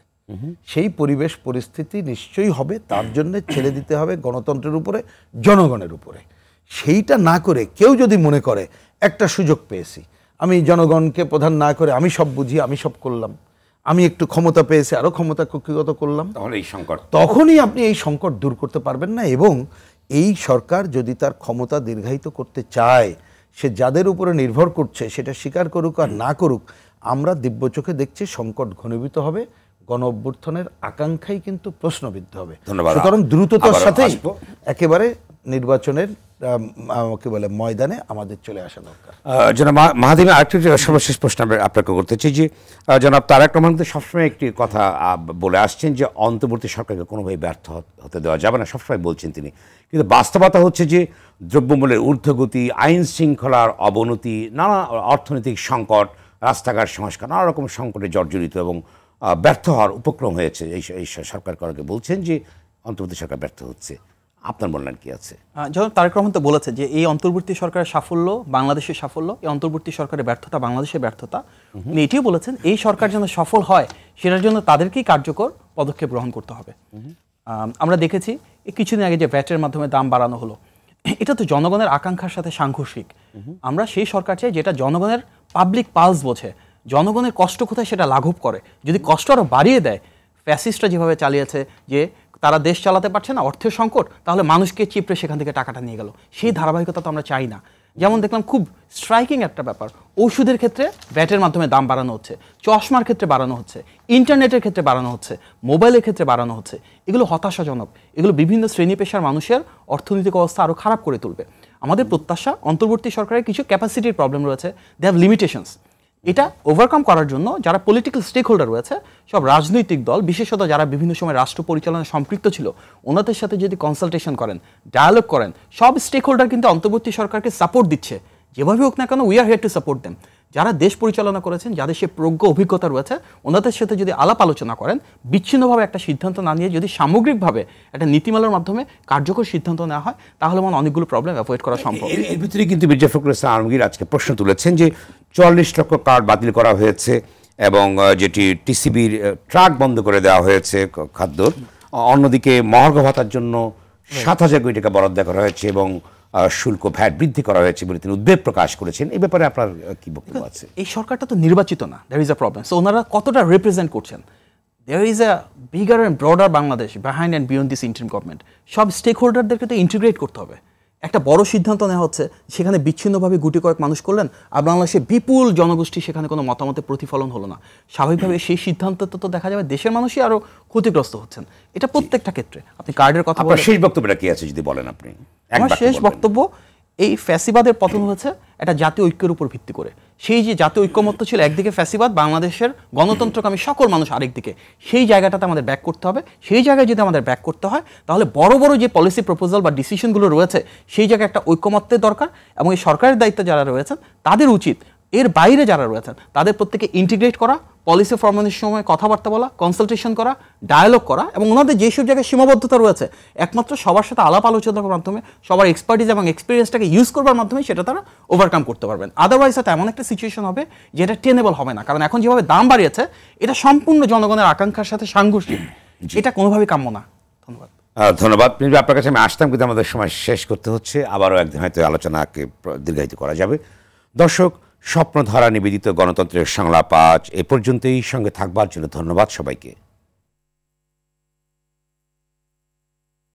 সেই পরিবেশ পরিস্থিতি নিশ্চয়ই হবে, তার জন্য ছেড়ে দিতে হবে গণতন্ত্রের উপরে, জনগণের উপরে। সেইটা না করে কেউ যদি মনে করে একটা সুযোগ পেয়েছি, আমি জনগণকে প্রধান না করে আমি সব বুঝি, আমি সব করলাম, আমি একটু ক্ষমতা পেয়েছি আরও ক্ষমতা কক্ষিগত করলাম, তাহলে এই সংকট, তখনই আপনি এই সংকট দূর করতে পারবেন না। এবং এই সরকার যদি তার ক্ষমতা দীর্ঘায়িত করতে চায়, সে যাদের উপরে নির্ভর করছে সেটা স্বীকার করুক আর না করুক, আমরা দিব্য চোখে দেখছি সংকট ঘনীভূত হবে, গণ অভ্যুত্থানের আকাঙ্ক্ষাই কিন্তু প্রশ্নবিদ্ধ হবে। ধন্যবাদ। সুতরাং দ্রুততার আবারও সাথে আসবো। একেবারে নির্বাচনের কি বলে ময়দানে আমাদের চলে আসা দরকার। জনাব মাহাদি, আরেকটি সর্বশেষ প্রশ্ন আপনাকে করতে চাই যে জনাব তারেক রহমান তো সবসময় একটি কথা বলে আসছেন যে অন্তর্বর্তী সরকারকে কোনোভাবে ব্যর্থ হতে দেওয়া যাবে না, সবসময় বলছেন তিনি, কিন্তু বাস্তবতা হচ্ছে যে দ্রব্যমূল্যের ঊর্ধ্বগতি, আইন শৃঙ্খলার অবনতি, নানা অর্থনৈতিক সংকট, রাস্তাঘাট সংস্কার, নানা রকম সংকটে জর্জরিত এবং ব্যর্থ হওয়ার উপক্রম হয়েছে এই সরকার করাকে বলছেন যে অন্তর্বর্তী সরকার ব্যর্থ হচ্ছে। আপনার মূল্যায়ন কি আছে? যখন তারেক রহমান তো বলেছে যে এই অন্তর্বর্তী সরকারের সাফল্য বাংলাদেশের সাফল্য, এই অন্তর্বর্তী সরকারের ব্যর্থতা বাংলাদেশের ব্যর্থতা। উনি এটিও বলেছেন এই সরকার যেন সফল হয় সেটার জন্য তাদেরকেই কার্যকর পদক্ষেপ গ্রহণ করতে হবে। আমরা দেখেছি কিছুদিন আগে যে ভ্যাটের মাধ্যমে দাম বাড়ানো হলো, এটা তো জনগণের আকাঙ্ক্ষার সাথে সাংঘর্ষিক। আমরা সেই সরকার চাই যেটা জনগণের পাবলিক পালস বোঝে, জনগণের কষ্ট কোথায় সেটা লাঘব করে। যদি কষ্ট আরও বাড়িয়ে দেয়, ফ্যাসিস্টরা যেভাবে চালিয়েছে যে তারা দেশ চালাতে পারছে না, অর্থের সংকট, তাহলে মানুষকে চিপড়ে সেখান থেকে টাকাটা নিয়ে গেল, সেই ধারাবাহিকতা তো আমরা চাই না। যেমন দেখলাম খুব স্ট্রাইকিং একটা ব্যাপার, ওষুধের ক্ষেত্রে ভ্যাটের মাধ্যমে দাম বাড়ানো হচ্ছে, চশমার ক্ষেত্রে বাড়ানো হচ্ছে, ইন্টারনেটের ক্ষেত্রে বাড়ানো হচ্ছে, মোবাইলের ক্ষেত্রে বাড়ানো হচ্ছে। এগুলো হতাশাজনক, এগুলো বিভিন্ন শ্রেণী পেশার মানুষের অর্থনৈতিক অবস্থা আরও খারাপ করে তুলবে। আমাদের প্রত্যাশা অন্তর্বর্তী সরকারের কিছু ক্যাপাসিটির প্রবলেম রয়েছে, দে হ্যাভ লিমিটেশনস। এটা ওভারকাম করার জন্য যারা পলিটিক্যাল স্টেক হোল্ডার রয়েছে, সব রাজনৈতিক দল, বিশেষত যারা বিভিন্ন সময় রাষ্ট্র পরিচালনায় সম্পৃক্ত ছিল, ওনাদের সাথে যদি কনসালটেশন করেন, ডায়ালগ করেন, সব স্টেক হোল্ডার কিন্তু অন্তর্বর্তী সরকারকে সাপোর্ট দিচ্ছে, যেভাবে হোক না কেন we are here to support them. যারা দেশ পরিচালনা করেছেন, যাদের সে প্রজ্ঞ অভিজ্ঞতা রয়েছে, ওনাদের সাথে যদি আলাপ আলোচনা করেন, বিচ্ছিন্নভাবে একটা সিদ্ধান্ত না নিয়ে যদি সামগ্রিকভাবে একটা নীতিমালার মাধ্যমে কার্যকর সিদ্ধান্ত নেওয়া হয়, তাহলে মনে অনেকগুলো প্রবলেম অ্যাভয়েড করা সম্ভব। এর ভিতরে কিন্তু মির্জা ফখরুল ইসলাম আলমগীর আজকে প্রশ্ন তুলেছেন যে 44 লক্ষ কার্ড বাতিল করা হয়েছে এবং যেটি টিসিবির ট্রাক বন্ধ করে দেওয়া হয়েছে খাদ্যর, অন্যদিকে মহার্ঘ ভাতার জন্য 7,000 কোটি টাকা বরাদ্দ করা হয়েছে এবং শুল্ক ভ্যাট বৃদ্ধি করা হয়েছে বলে তিনি উদ্বেগ প্রকাশ করেছেন। এই ব্যাপারে আপনার কি বক্তব্য আছে? এই সরকারটা তো নির্বাচিত না, there is a problem. So ওনারা কতটা রিপ্রেজেন্ট করছেন? There is a bigger and broader Bangladesh behind and beyond this interim government. সব স্টেক হোল্ডারদেরকে তো ইন্টিগ্রেট করতে হবে। একটা বড় সিদ্ধান্ত নেওয়া হচ্ছে, সেখানে বিচ্ছিন্নভাবে গুটি কয়েক মানুষ করলেন, আর বাংলাদেশে বিপুল জনগোষ্ঠী সেখানে কোনো মতামতের প্রতিফলন হলো না। স্বাভাবিকভাবে সেই সিদ্ধান্ততে তো দেখা যাবে দেশের মানুষই আরও ক্ষতিগ্রস্ত হচ্ছেন। এটা প্রত্যেকটা ক্ষেত্রে। আপনি কার্ডের কথা বলেন, শেষ বক্তব্যটা কি আছে যদি বলেন আপনি? আমার শেষ বক্তব্য, এই ফ্যাসিবাদের পতন হয়েছে একটা জাতীয় ঐক্যের উপর ভিত্তি করে। সেই যে জাতীয় ঐক্যমত্য ছিল একদিকে ফ্যাসিবাদ, বাংলাদেশের গণতন্ত্রকামী সকল মানুষ আরেকদিকে, সেই জায়গাটাতে আমাদের ব্যাক করতে হবে। সেই জায়গায় যদি আমাদের ব্যাক করতে হয় তাহলে বড় বড় যে পলিসি প্রপোজাল বা ডিসিশনগুলো রয়েছে সেই জায়গায় একটা ঐক্যমত্যের দরকার, এবং এই সরকারের দায়িত্বে যারা রয়েছেন তাদের উচিত এর বাইরে যারা রয়েছেন তাদের প্রত্যেকে ইন্টিগ্রেট করা, পলিসি ফর্মেশনের সময় কথাবার্তা বলা, কনসালটেশন করা, ডায়ালগ করা, এবং ওনাদের যেসব জায়গায় সীমাবদ্ধতা রয়েছে একমাত্র সবার সাথে আলাপ আলোচনার মাধ্যমে, সবার এক্সপার্টিজ এবং এক্সপিরিয়েন্সটাকে ইউজ করবার মাধ্যমে সেটা তারা ওভারকাম করতে পারবেন। আদারওয়াইজ এটা এমন একটা সিচুয়েশন হবে যেটা টেনেবল হবে না, কারণ এখন যেভাবে দাম বাড়িয়েছে এটা সম্পূর্ণ জনগণের আকাঙ্ক্ষার সাথে সাংঘর্ষিক, এটা কোনোভাবেই কাম্য না। ধন্যবাদ। ধন্যবাদ। আপনার কাছে আমি আসতাম, কিন্তু আমাদের সময় শেষ করতে হচ্ছে। আবারও একদিন হয়তো আলোচনাকে দীর্ঘায়িত করা যাবে। দর্শক, স্বপ্নধারা নিবেদিত গণতন্ত্রের সংলাপ আজ এ পর্যন্তই। সঙ্গে থাকবার জন্য ধন্যবাদ সবাইকে।